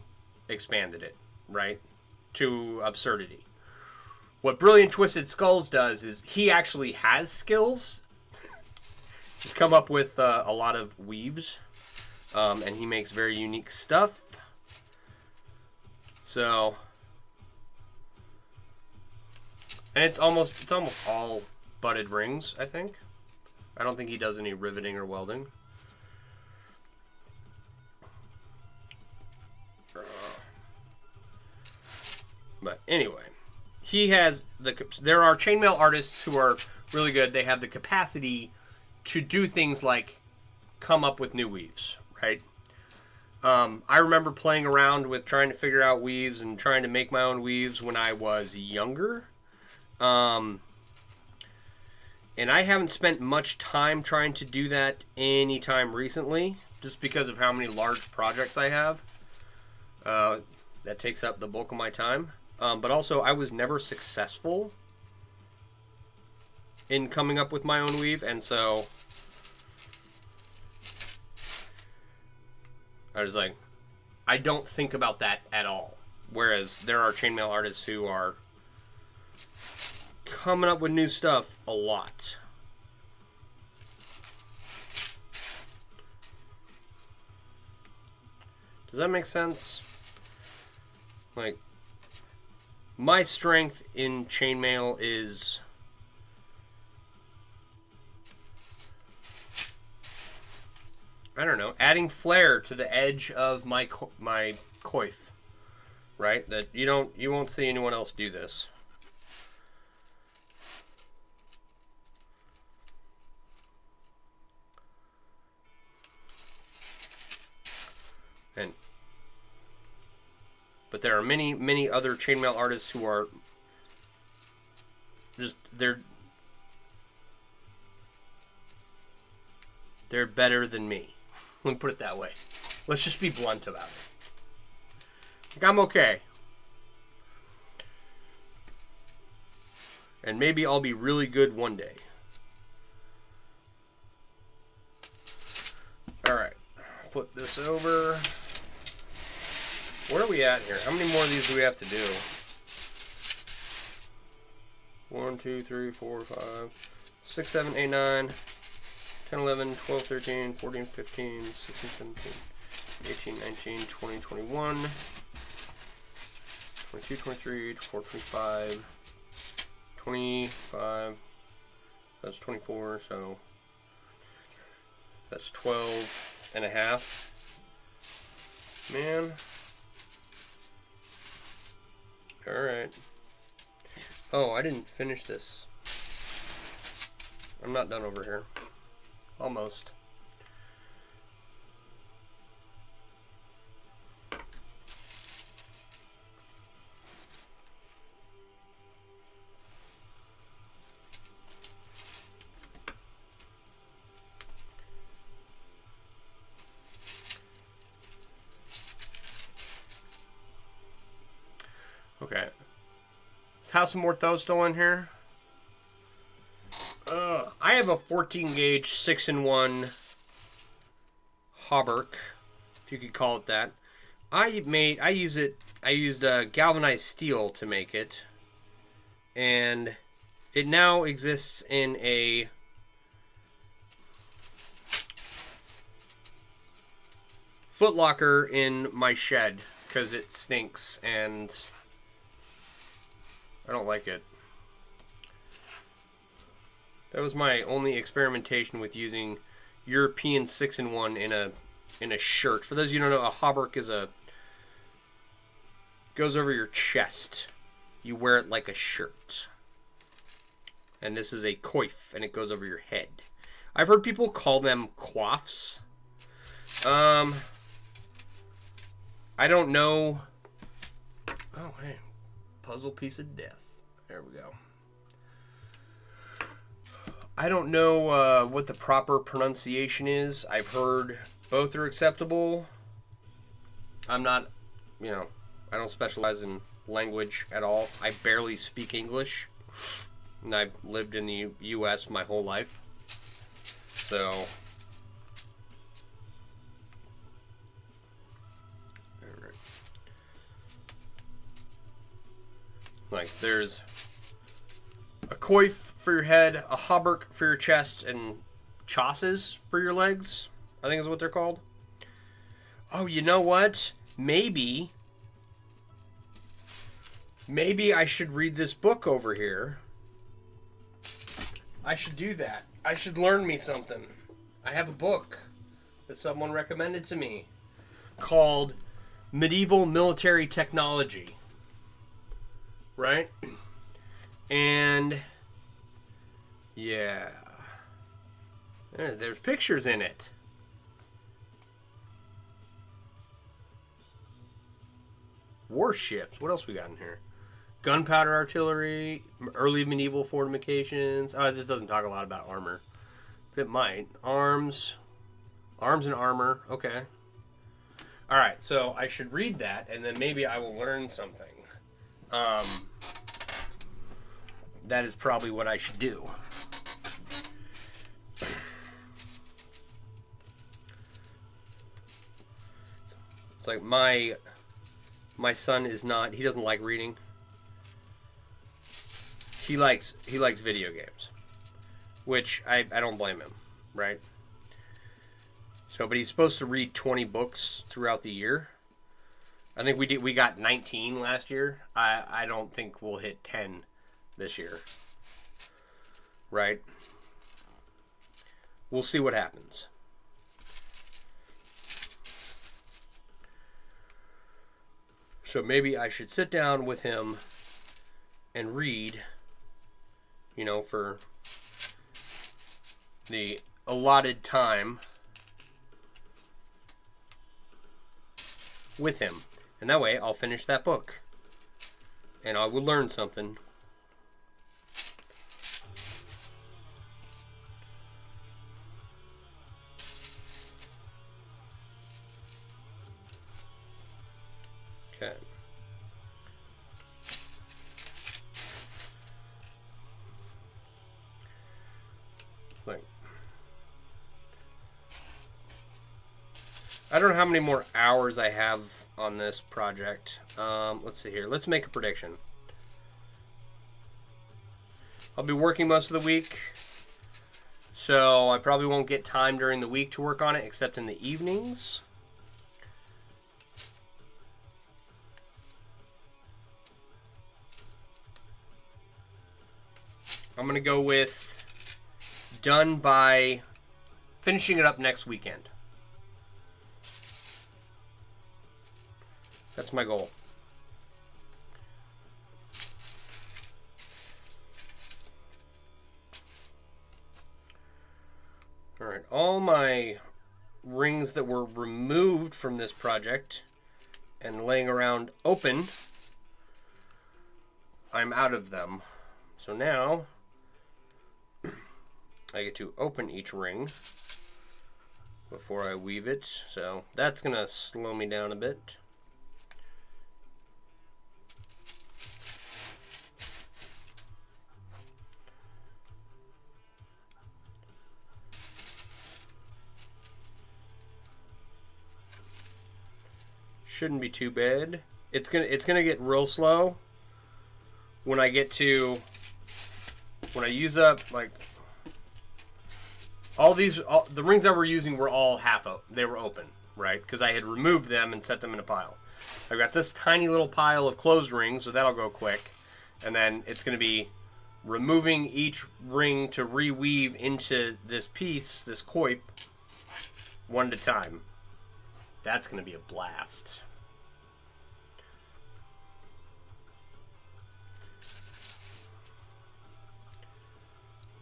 expanded it, right, to absurdity. What Brilliant Twisted Skulls does is he actually has skills. He's come up with a lot of weaves, and he makes very unique stuff. So, and it's almost all butted rings, I think. I don't think he does any riveting or welding. But anyway, there are chainmail artists who are really good. They have the capacity to do things like come up with new weaves, right? I remember playing around with trying to figure out weaves and trying to make my own weaves when I was younger. And I haven't spent much time trying to do that anytime recently, just because of how many large projects I have. That takes up the bulk of my time. But also, I was never successful in coming up with my own weave, and so I was like, I don't think about that at all. Whereas there are chainmail artists who are coming up with new stuff a lot. Does that make sense? Like, my strength in chainmail is I don't know, adding flair to the edge of my coif, right? That you won't see anyone else do this. But there are many other chainmail artists who are just they're better than me. Let me put it that way. Let's just be blunt about it. Like, I'm okay. And maybe I'll be really good one day. Alright. Flip this over. Where are we at here? How many more of these do we have to do? 1, 2, 3, 4, 5, 6, 7, 8, 9, 10, 11, 12, 13, 14, 15, 16, 17, 18, 19, 20, 21, 22, 23, 24, 25, 25, that's 24, so that's 12 and a half. Man. Alright. Oh, I didn't finish this. I'm not done over here. Almost. Okay. Is House of Morthos still in here? I have a 14 gauge 6-in-1 hauberk, if you could call it that. I used galvanized steel to make it, and it now exists in a Foot Locker in my shed because it stinks and I don't like it. That was my only experimentation with using European 6-in-1 in a shirt. For those of you who don't know, a hauberk goes over your chest. You wear it like a shirt. And this is a coif, and it goes over your head. I've heard people call them coifs. I don't know. Oh, hey. Puzzle piece of death. There we go. I don't know what the proper pronunciation is. I've heard both are acceptable. I'm not, I don't specialize in language at all. I barely speak English. And I've lived in the U.S. my whole life. So, like, there's a coif for your head, a hauberk for your chest, and chausses for your legs, I think is what they're called. Oh, you know what? Maybe I should read this book over here. I should do that. I should learn me something. I have a book that someone recommended to me called Medieval Military Technology. Right? And yeah. There's pictures in it. Warships. What else we got in here? Gunpowder artillery, early medieval fortifications. Oh, this doesn't talk a lot about armor. But it might. Arms and armor. Okay. All right, so I should read that, and then maybe I will learn something. That is probably what I should do. It's like my son is not. He doesn't like reading. He likes video games, which I don't blame him, right? So, but he's supposed to read 20 books throughout the year. I think we got 19 last year. I don't think we'll hit 10 this year. Right? We'll see what happens. So maybe I should sit down with him and read, for the allotted time with him. And that way I'll finish that book. And I will learn something. Okay. It's like, I don't know how many more hours I have on this project. Let's see here. Let's make a prediction. I'll be working most of the week, so I probably won't get time during the week to work on it, except in the evenings. I'm going to go with done by finishing it up next weekend. That's my goal. rings that were removed from this project and laying around open, I'm out of them. So now I get to open each ring before I weave it. So that's going to slow me down a bit. Shouldn't be too bad. It's gonna get real slow when I use up like all the rings that we're using were all they were open, right? Because I had removed them and set them in a pile. I've got this tiny little pile of closed rings, so that'll go quick, and then it's gonna be removing each ring to reweave into this piece, this coif, one at a time. That's gonna be a blast.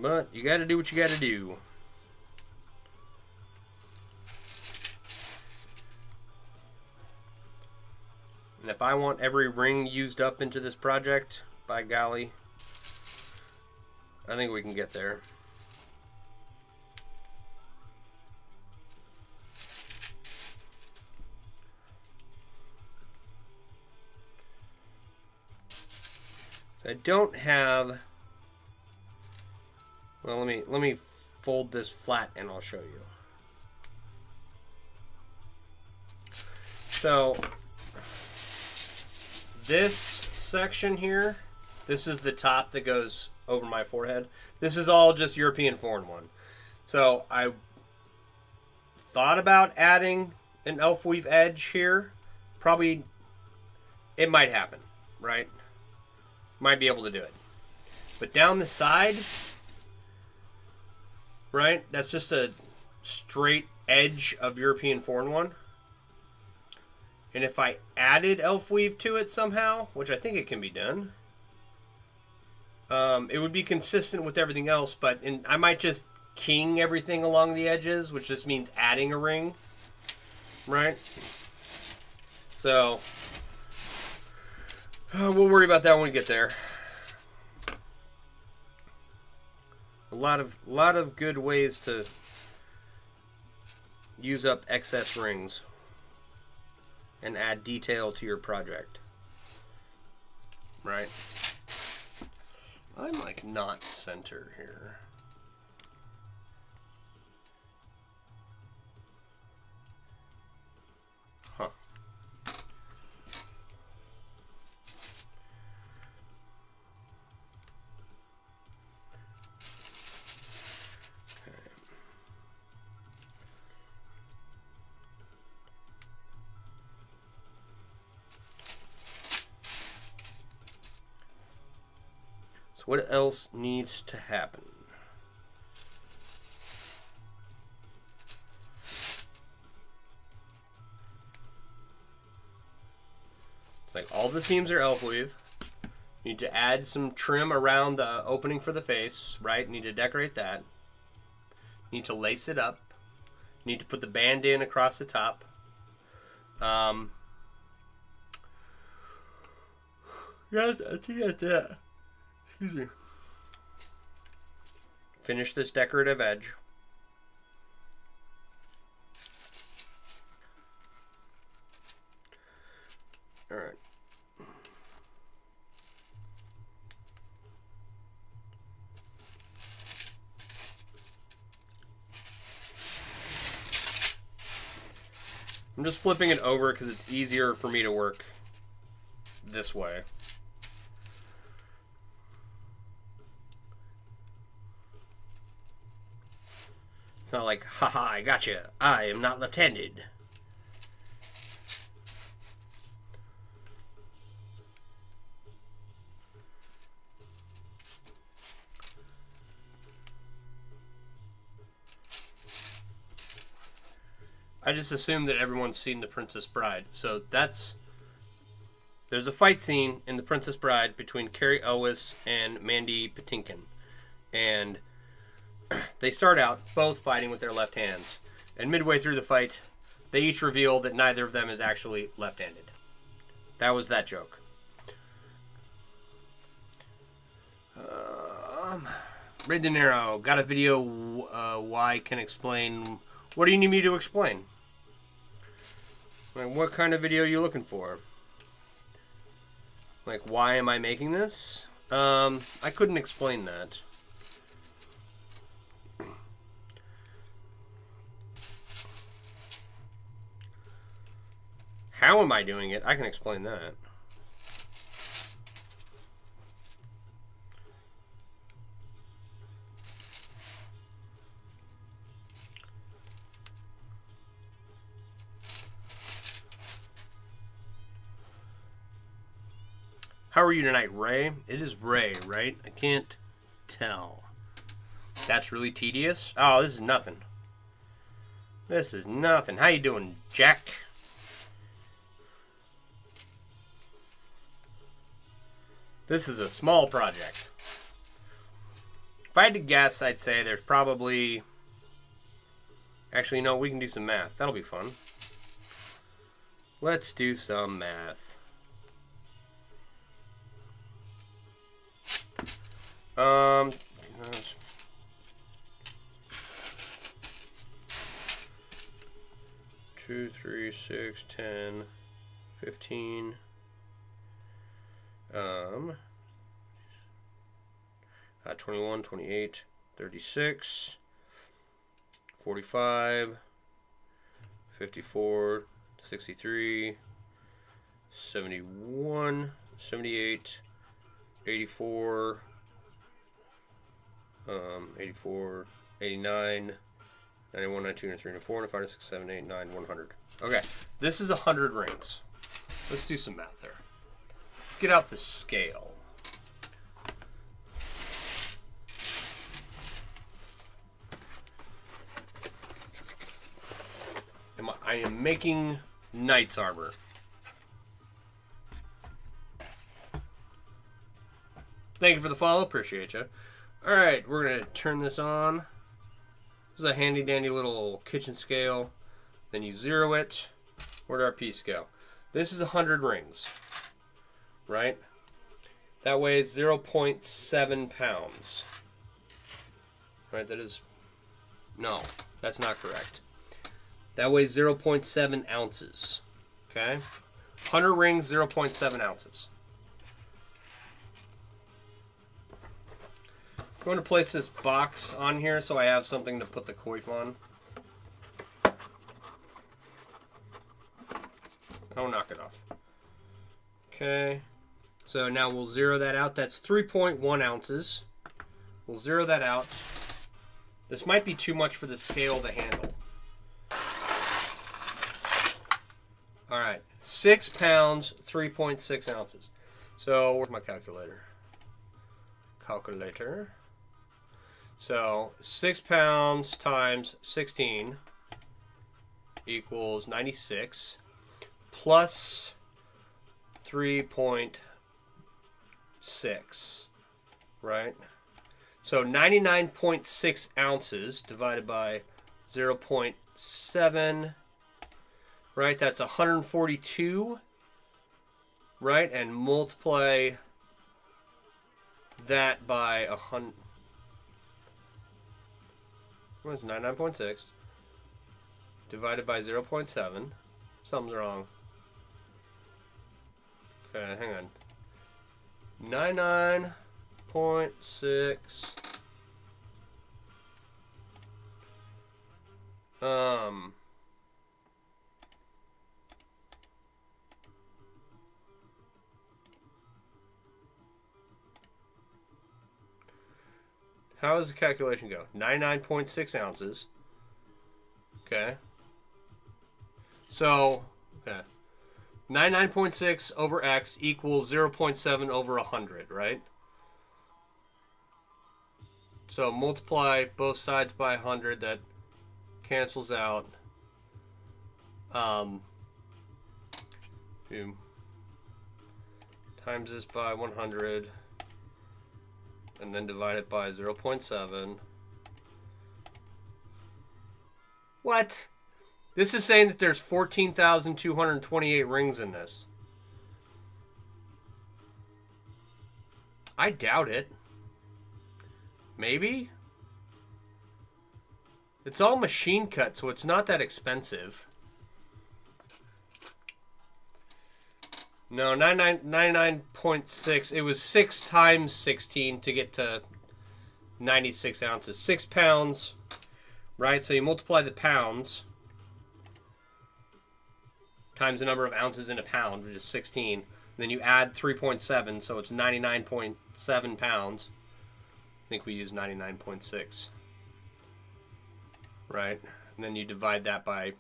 But you gotta do what you gotta do. And if I want every ring used up into this project, by golly, I think we can get there. So I don't have... Well, let me fold this flat and I'll show you. So this section here, this is the top that goes over my forehead. This is all just European foreign one. So I thought about adding an elf weave edge here. Probably, it might happen, right? Might be able to do it. But down the side, right? That's just a straight edge of European foreign one. And if I added elf weave to it somehow, which I think it can be done, it would be consistent with everything else, but I might just king everything along the edges, which just means adding a ring, right? So we'll worry about that when we get there. A lot of good ways to use up excess rings and add detail to your project. Right? I'm like not centered here. Huh. What else needs to happen? It's like all the seams are elf weave. You need to add some trim around the opening for the face, right? You need to decorate that. You need to lace it up. You need to put the band in across the top. Yeah, I think that's it. Excuse me. Finish this decorative edge. All right. I'm just flipping it over because it's easier for me to work this way. It's not like, haha, I gotcha. I am not left-handed. I just assume that everyone's seen The Princess Bride. So there's a fight scene in The Princess Bride between Carrie Elwes and Mandy Patinkin. And they start out both fighting with their left hands. And midway through the fight, they each reveal that neither of them is actually left-handed. That was that joke. Red De Niro, got a video why can explain. What do you need me to explain? Like, what kind of video are you looking for? Like, why am I making this? I couldn't explain that. How am I doing it? I can explain that. How are you tonight, Ray? It is Ray, right? I can't tell. That's really tedious. Oh, this is nothing. This is nothing. How you doing, Jack? This is a small project. If I had to guess, I'd say there's probably... Actually, no, we can do some math. That'll be fun. Let's do some math. 2, 3, 6, 10, 15. 21, 28, 36, 45, 54, 63, 71, 78, 84, 84, 89, 91, 92, 93, 94, 95, 96, 97, 98, 99, 100. Okay, this is 100 rings. Let's do some math there. Let's get out the scale. I am making knight's armor. Thank you for the follow. Appreciate you. Alright, we're going to turn this on. This is a handy dandy little kitchen scale. Then you zero it. Where'd our piece go? This is 100 rings. Right? That weighs 0.7 pounds. Right, that is... No, that's not correct. That weighs 0.7 ounces. Okay? 100 rings, 0.7 ounces. I'm going to place this box on here so I have something to put the coif on. Oh, knock it off. Okay. So now we'll zero that out. That's 3.1 ounces. We'll zero that out. This might be too much for the scale to handle. All right, 6 pounds, 3.6 ounces. So where's my calculator? Calculator. So 6 pounds times 16 equals 96 plus 3.6, right? So 99.6 ounces divided by 0.7, right? That's 142, right? And multiply that by 100. What is 99.6 divided by 0.7? Something's wrong. Okay, hang on. 99.6. How does the calculation go? 99.6 ounces. Okay. So, okay. 99.6 over x equals 0.7 over 100, right? So multiply both sides by 100. That cancels out. Times this by 100. And then divide it by 0.7. What? This is saying that there's 14,228 rings in this. I doubt it. Maybe? It's all machine cut, so it's not that expensive. No, 99.6. It was 6 times 16 to get to 96 ounces. 6 pounds, right? So you multiply the pounds times the number of ounces in a pound, which is 16. Then you add 3.7, so it's 99.7 pounds. I think we use 99.6. Right? And then you divide that by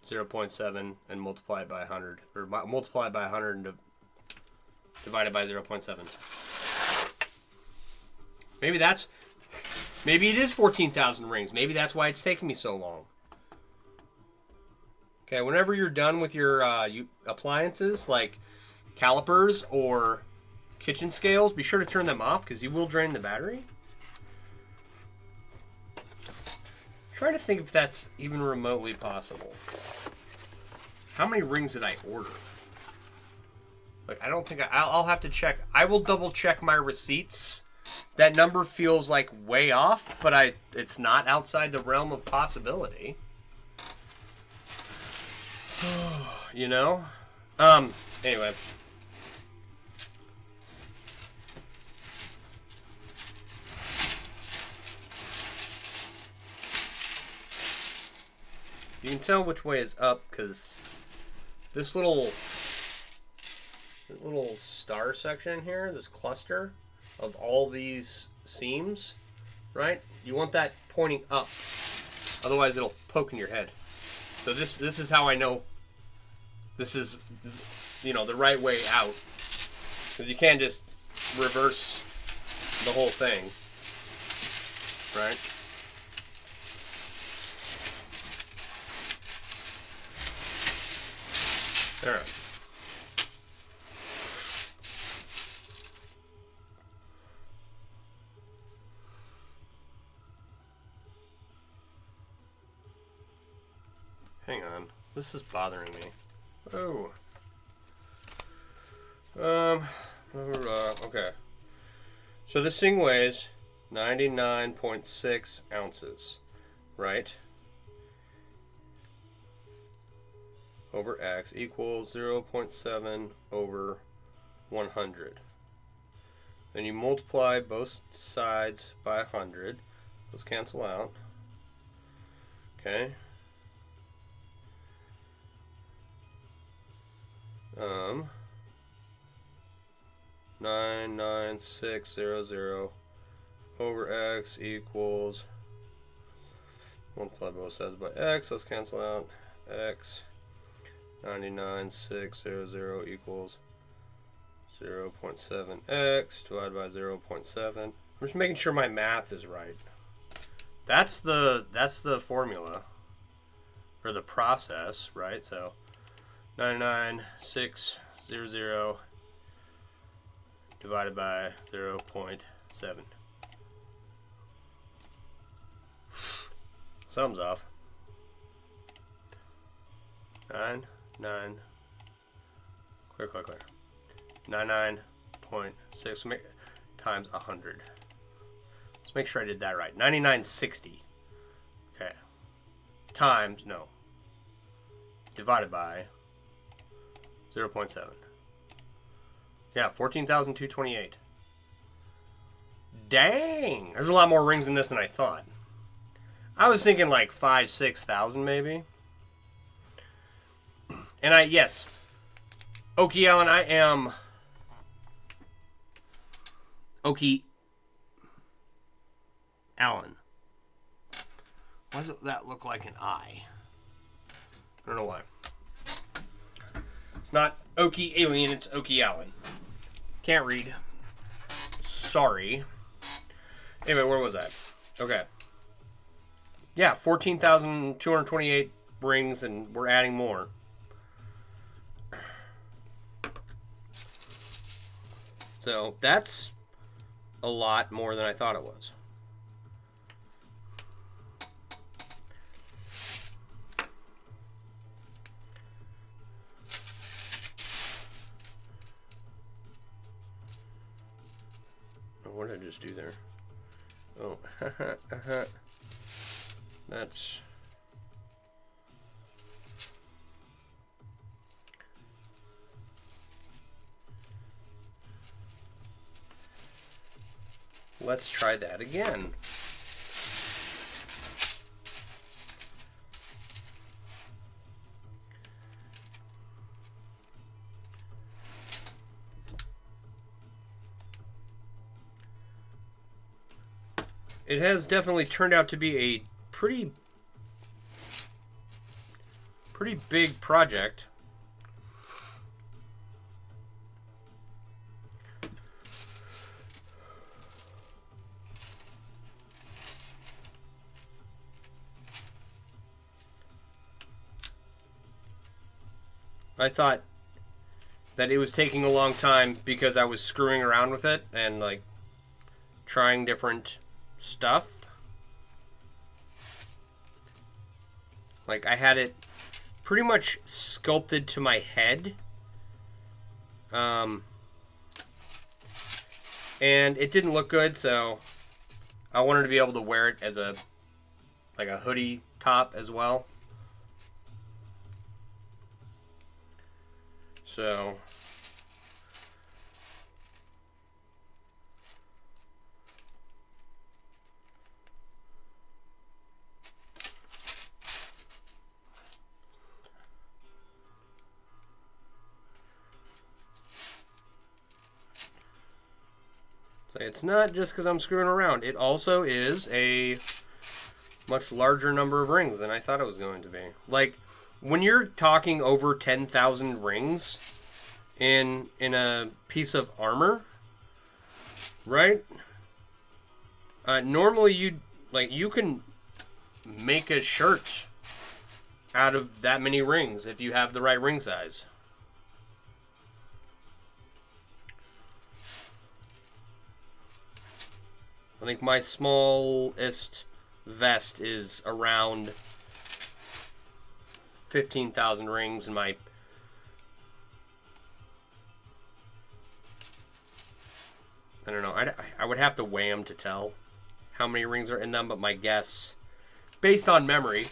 0.7 and multiply it by 100. Or multiply it by 100 and divide it by 0.7. Maybe it is 14,000 rings. Maybe that's why it's taking me so long. Okay, whenever you're done with your appliances, like calipers or kitchen scales, be sure to turn them off because you will drain the battery. Trying to think if that's even remotely possible. How many rings did I order? Like, I don't think I'll have to check. I will double check my receipts. That number feels like way off, but it's not outside the realm of possibility. You know? Anyway. You can tell which way is up because this little star section here, this cluster of all these seams, right? You want that pointing up. Otherwise it'll poke in your head. So this is how I know this is, you know, the right way out. Because you can't just reverse the whole thing, right? All right. Hang on. This is bothering me. Oh. Okay. So this thing weighs 99.6 ounces, right? Over X equals 0.7 over 100. Then you multiply both sides by 100. Those cancel out. Okay. 99600 over X equals, multiply both sides by X, let's cancel out, X 99600 equals 0.7x divided by 0.7. I'm just making sure my math is right. That's the formula or the process, right? So 99600 divided by 0.7. Sums off. 9 clear 99.6 times 100. Let's make sure I did that right. 9960. Okay. Times, no. Divided by 0.7. Yeah, 14,228. Dang! There's a lot more rings in this than I thought. I was thinking like 5,000-6,000 maybe. And yes, Okie Allen, I am Okie Allen. Why does that look like an I? I don't know why. It's not Okie Alien, it's Okie Allen. Can't read. Sorry. Anyway, where was that? Okay. Yeah, 14,228 rings, and we're adding more. So that's a lot more than I thought it was. just do there? Oh, that's... Let's try that again. It has definitely turned out to be a pretty big project. I thought that it was taking a long time because I was screwing around with it and like trying different stuff. Like I had it pretty much sculpted to my head. And it didn't look good, so I wanted to be able to wear it as a hoodie top as well. So it's not just because I'm screwing around. It also is a much larger number of rings than I thought it was going to be. Like, when you're talking over 10,000 rings in a piece of armor, right? Normally you can make a shirt out of that many rings if you have the right ring size. I think my smallest vest is around 15,000 rings, and my I don't know. I would have to weigh them to tell how many rings are in them, but my guess, based on memory,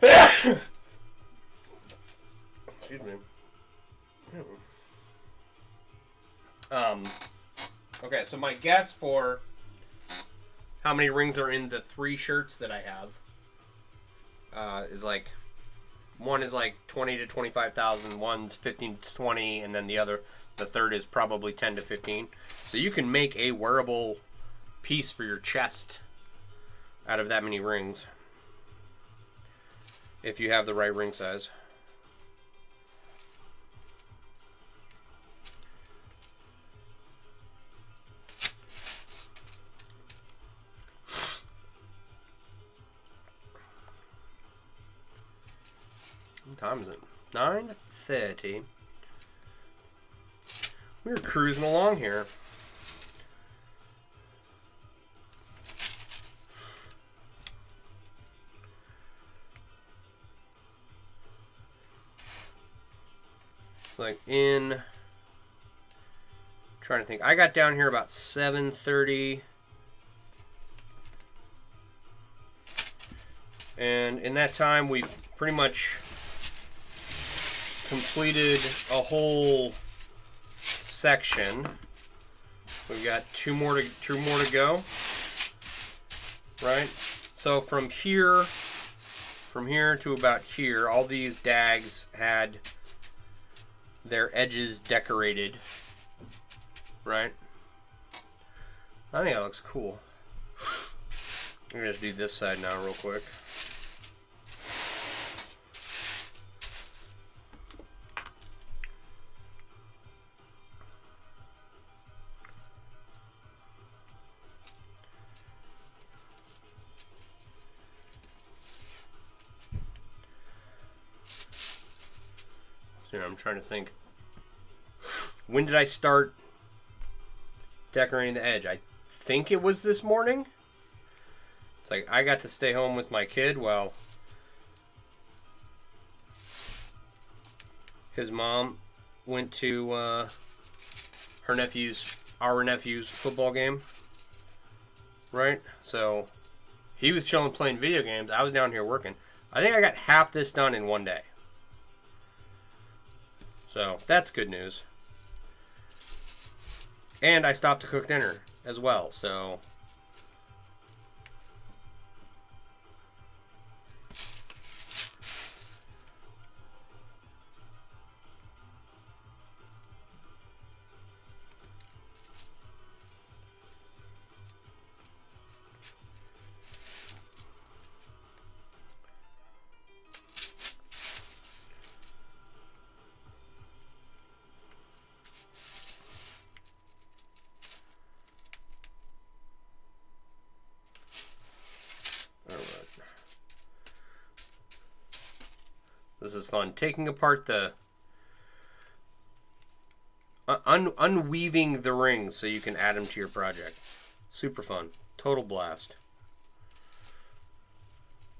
excuse me. Okay, so my guess for how many rings are in the 3 shirts that I have is like, one is like 20 to 25,000, one's 15 to 20, and then the third is probably 10 to 15. So you can make a wearable piece for your chest out of that many rings if you have the right ring size. What time is it? 9:30. We're cruising along here. It's like trying to think. I got down here about 7:30. And in that time, we've pretty much completed a whole section. We've got two more to go. Right? So from here to about here, all these dags had their edges decorated. Right? I think that looks cool. I'm gonna just do this side now real quick. So I'm trying to think. When did I start decorating the edge? I think it was this morning. It's like I got to stay home with my kid while his mom went to her nephew's our nephew's football game, right? So he was chilling playing video games. I was down here working. I think I got half this done in one day. So that's good news. And I stopped to cook dinner as well, so... This is fun. Taking apart the... unweaving the rings so you can add them to your project. Super fun. Total blast.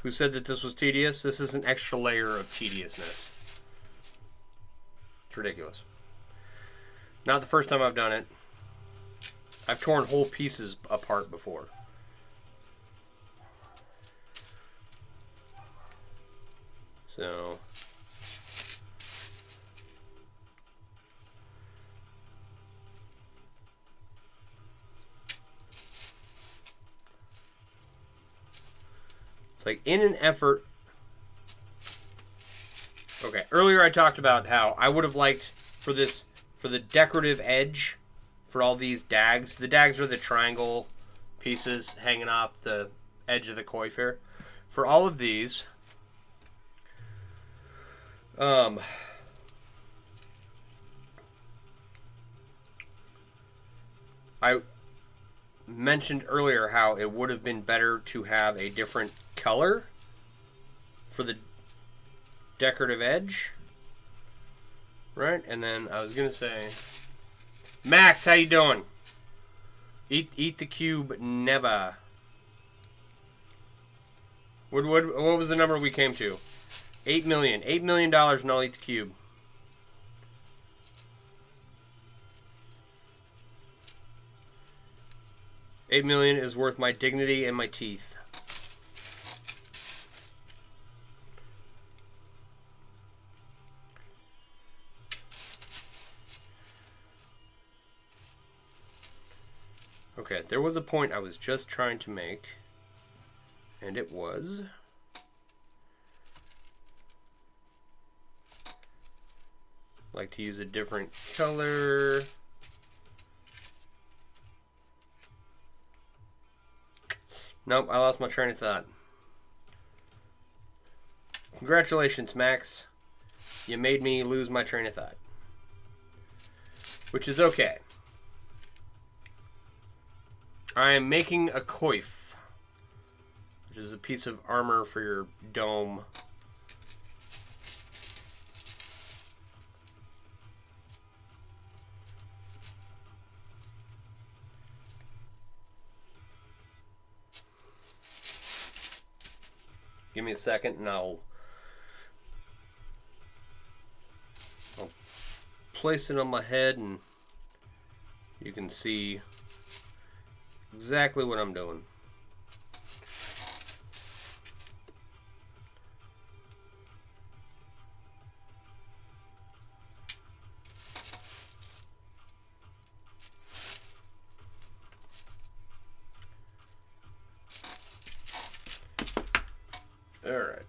Who said that this was tedious? This is an extra layer of tediousness. It's ridiculous. Not the first time I've done it. I've torn whole pieces apart before. So... it's like in an effort... Okay, earlier I talked about how I would have liked for this, for the decorative edge, for all these dags. The dags are the triangle pieces hanging off the edge of the coif here. For all of these... I mentioned earlier how it would have been better to have a different color for the decorative edge, right? And then I was gonna say, Max, how you doing? Eat the cube, never. What was the number we came to? $8 million. $8 million, and I'll eat the cube. $8 million is worth my dignity and my teeth. Okay, there was a point I was just trying to make, and it was... like to use a different color. Nope, I lost my train of thought. Congratulations, Max. You made me lose my train of thought. Which is okay. I am making a coif, which is a piece of armor for your dome. Give me a second and I'll place it on my head and you can see exactly what I'm doing. All right.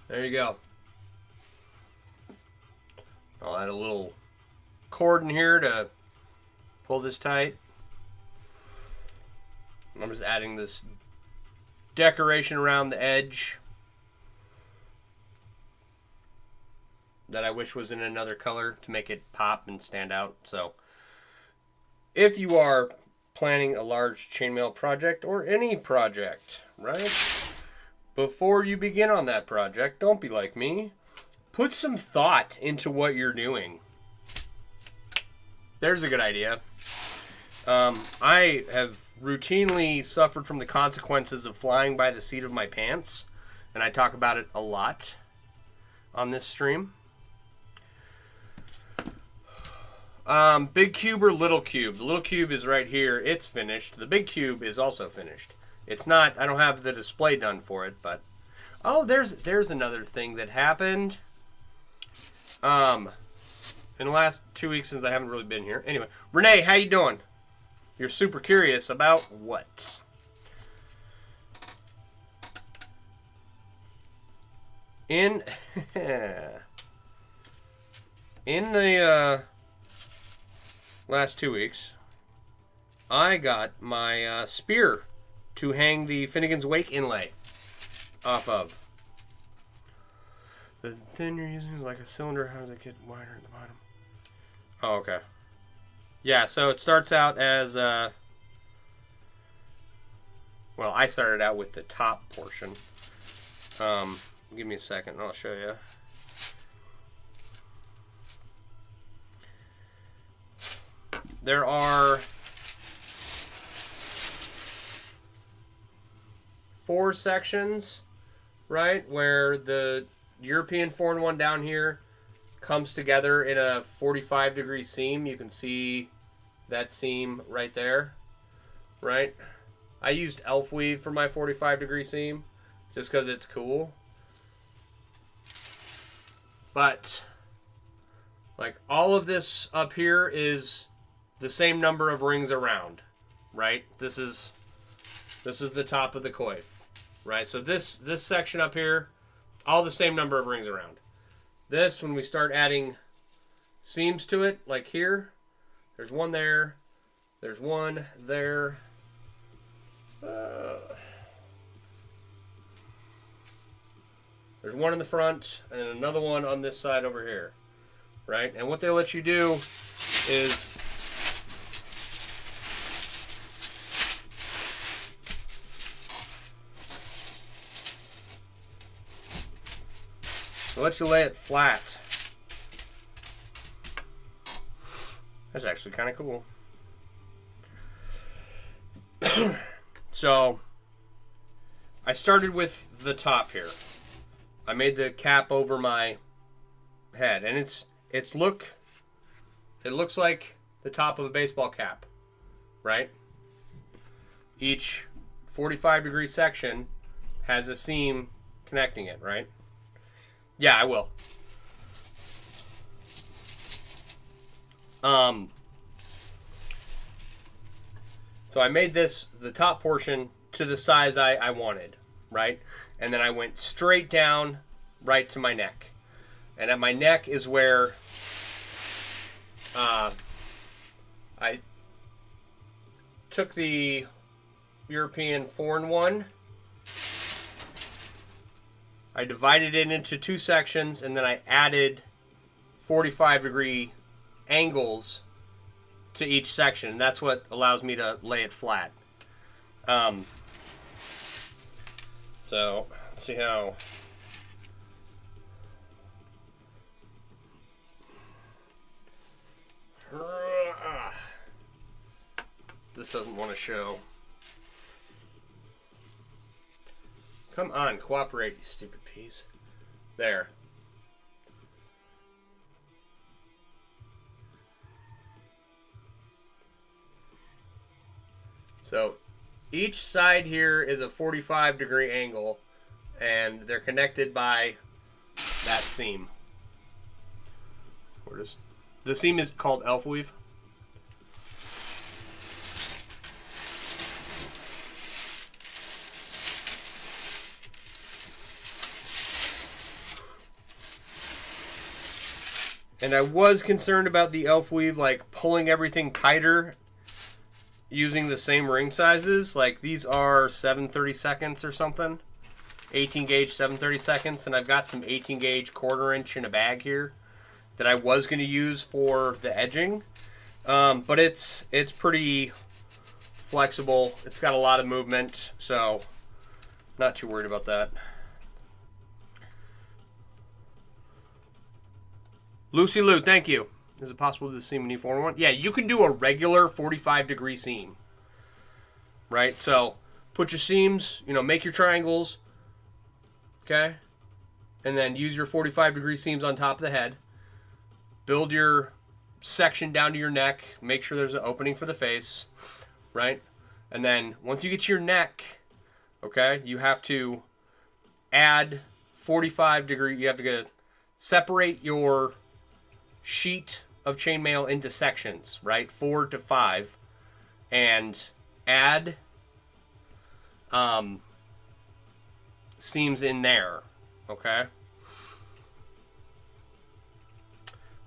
There you go. I'll add a little cord in here to pull this tight. I'm just adding this decoration around the edge that I wish was in another color to make it pop and stand out. So if you are planning a large chainmail project or any project, right? Before you begin on that project, don't be like me. Put some thought into what you're doing. There's a good idea. I have routinely suffered from the consequences of flying by the seat of my pants, and I talk about it a lot. on this stream. Big cube or little cube? The little cube is right here. It's finished. The big cube is also finished. It's not, I don't have the display done for it, but... Oh, there's another thing that happened. In the last 2 weeks since I haven't really been here. Anyway, Renee, how you doing? You're super curious about what? In the last 2 weeks, I got my spear to hang the Finnegan's Wake inlay off of. The thin you're using is like a cylinder. How does it get wider at the bottom? Oh, okay. Yeah, so it starts out as, well, I started out with the top portion. Give me a second and I'll show you. There are 4 sections, right, where the European 4-in-1 down here comes together in a 45-degree seam. You can see that seam right there, right? I used elf weave for my 45-degree seam just because it's cool. But, like, all of this up here is the same number of rings around, right? This is the top of the coif, right? So this section up here, all the same number of rings around. This, when we start adding seams to it, like here, there's one there, there's one there. There's one in the front and another one on this side over here, right? And what they'll let you do is they'll let you lay it flat. That's actually kind of cool. So I started with the top here. I made the cap over my head, and it looks like the top of a baseball cap, right? Each 45-degree section has a seam connecting it, right? Yeah, I will. So I made this, the top portion, to the size I wanted, right? And then I went straight down right to my neck. And at my neck is where I took the European 4-in-1. I divided it into 2 sections, and then I added 45-degree angles to each section. And that's what allows me to lay it flat. So, let's see how... This doesn't want to show. Come on, cooperate, you stupid piece. There. So, each side here is a 45-degree angle, and they're connected by that seam. Where it is. The seam is called elf weave. And I was concerned about the elf weave, like pulling everything tighter using the same ring sizes. Like these are 7/32 or something. 18 gauge 7/32, and I've got some 18 gauge 1/4 inch in a bag here that I was going to use for the edging. But it's pretty flexible. It's got a lot of movement, so not too worried about that. Lucy Lou, thank you. Is it possible to seam an E4-in-1? Yeah, you can do a regular 45-degree seam. Right? So, put your seams, make your triangles. Okay? and then use your 45-degree seams on top of the head. Build your section down to your neck. Make sure there's an opening for the face, right? And then once you get to your neck, okay, you have to add 45-degree. You have to go separate your sheet of chainmail into sections, right? 4 to 5, and add seams in there, okay?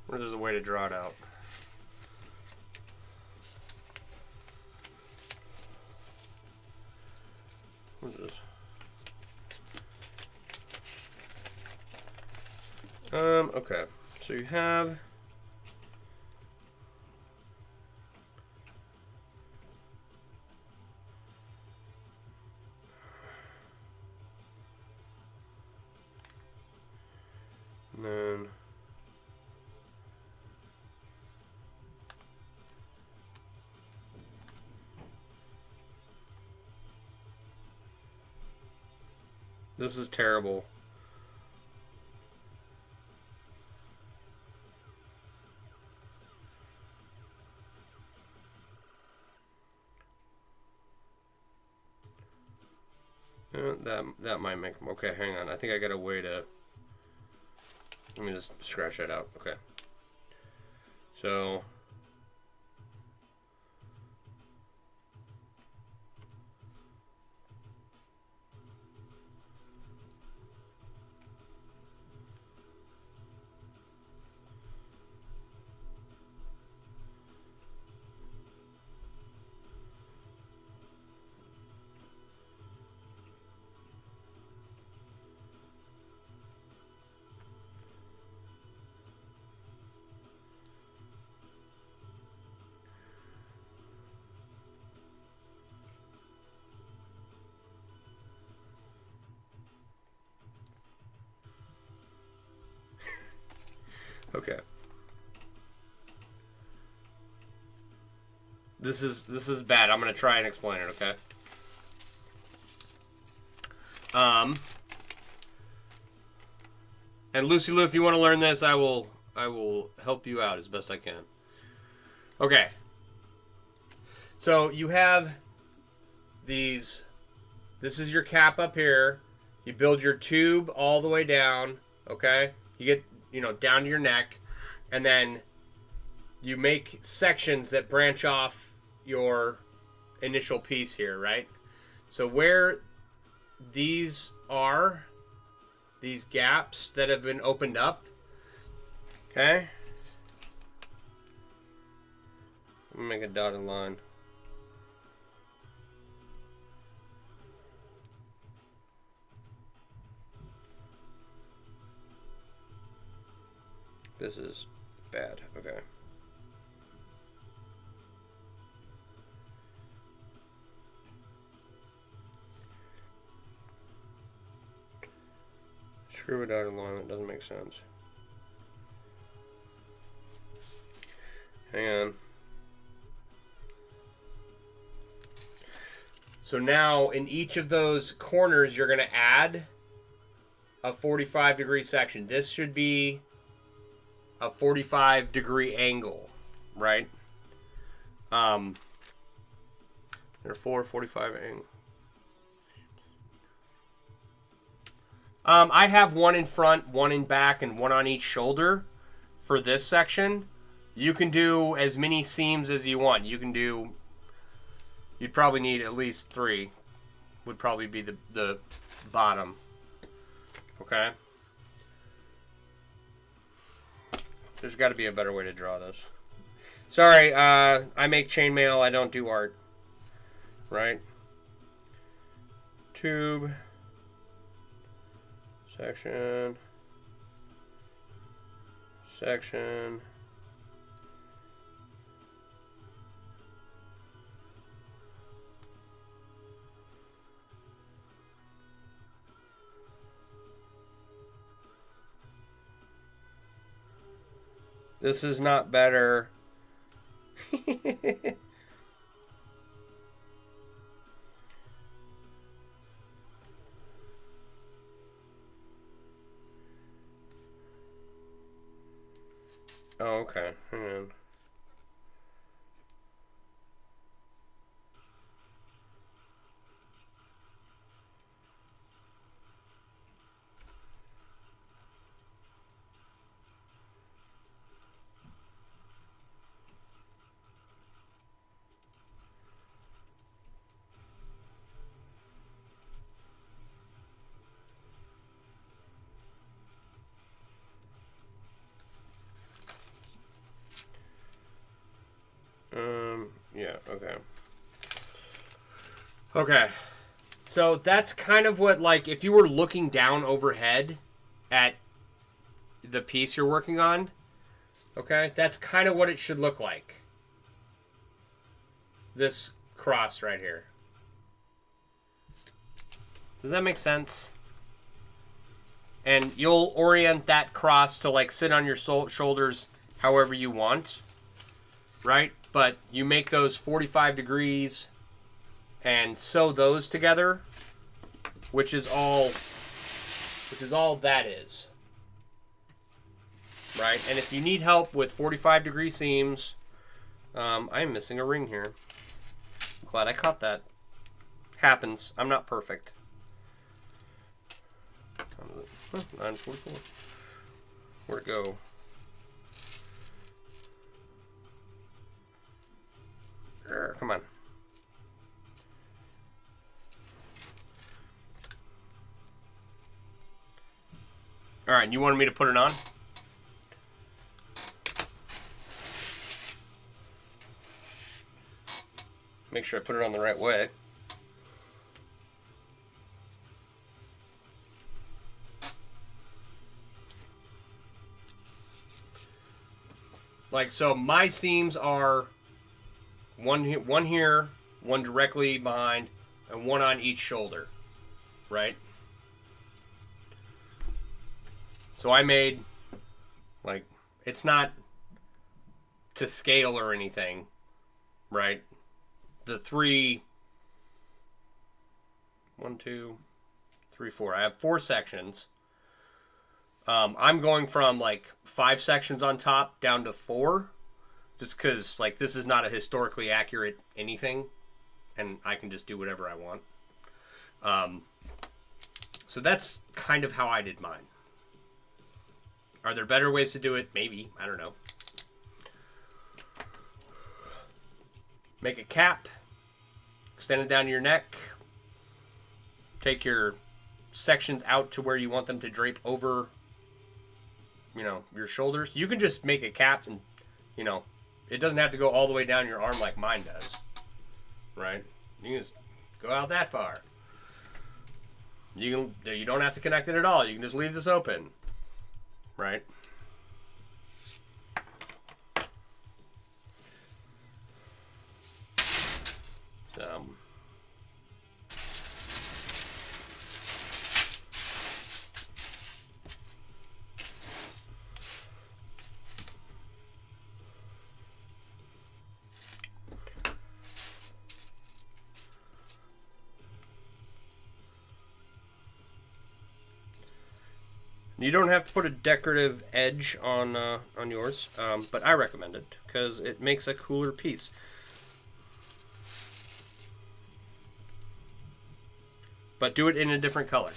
There's a way to draw it out. What is this? Okay. So you have and then this is terrible. That might make them okay. Hang on, I think I got a way to. Let me just scratch that out. Okay. So. Okay. This is bad. I'm gonna try and explain it, okay? And Lucy Lou, if you want to learn this, I will help you out as best I can. Okay. So you have these. This is your cap up here. You build your tube all the way down, okay? You get, down to your neck, and then you make sections that branch off your initial piece here, right? So where these are, these gaps that have been opened up, okay? I'm gonna make a dotted line. This is bad. Okay. Screw a dotted line. That doesn't make sense. Hang on. So now in each of those corners, you're going to add a 45-degree section. This should be a 45-degree angle, right? Therefore, 45 angle. I have one in front, one in back, and one on each shoulder for this section. You can do as many seams as you want. You can do. You'd probably need at least 3. Would probably be the bottom. Okay. There's got to be a better way to draw this. Sorry, I make chainmail. I don't do art. Right? Tube. Section. Section. This is not better. Oh, okay. Hang on. Yeah, okay. Okay. So that's kind of what, like, if you were looking down overhead at the piece you're working on, okay, that's kind of what it should look like. This cross right here. Does that make sense? And you'll orient that cross to, like, sit on your shoulders however you want, right? But you make those 45 degrees and sew those together, which is all that is. Right? And if you need help with 45 degree seams, I'm missing a ring here. Glad I caught that. Happens. I'm not perfect. 944. Where'd it go? Come on. All right, you wanted me to put it on? Make sure I put it on the right way. Like, so my seams are one here, one directly behind, and one on each shoulder, right? So I made, like, it's not to scale or anything, right? The 1, 2, 3, 4. I have 4 sections. I'm going from, like, 5 sections on top down to 4. Just because, like, this is not a historically accurate anything. And I can just do whatever I want. So that's kind of how I did mine. Are there better ways to do it? Maybe. I don't know. Make a cap. Extend it down to your neck. Take your sections out to where you want them to drape over, you know, your shoulders. You can just make a cap and, you know, it doesn't have to go all the way down your arm like mine does. Right? You can just go out that far. You don't have to connect it at all. You can just leave this open. Right? So you don't have to put a decorative edge on yours, but I recommend it because it makes a cooler piece. But do it in a different color.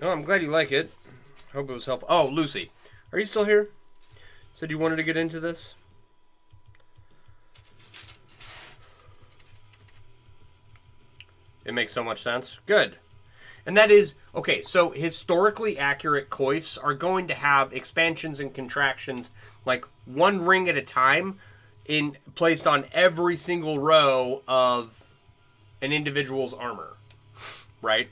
Oh, I'm glad you like it. Hope it was helpful. Oh, Lucy, are you still here? Said you wanted to get into this? It makes so much sense. Good. And that is, okay, so historically accurate coifs are going to have expansions and contractions, like one ring at a time, placed on every single row of an individual's armor, right?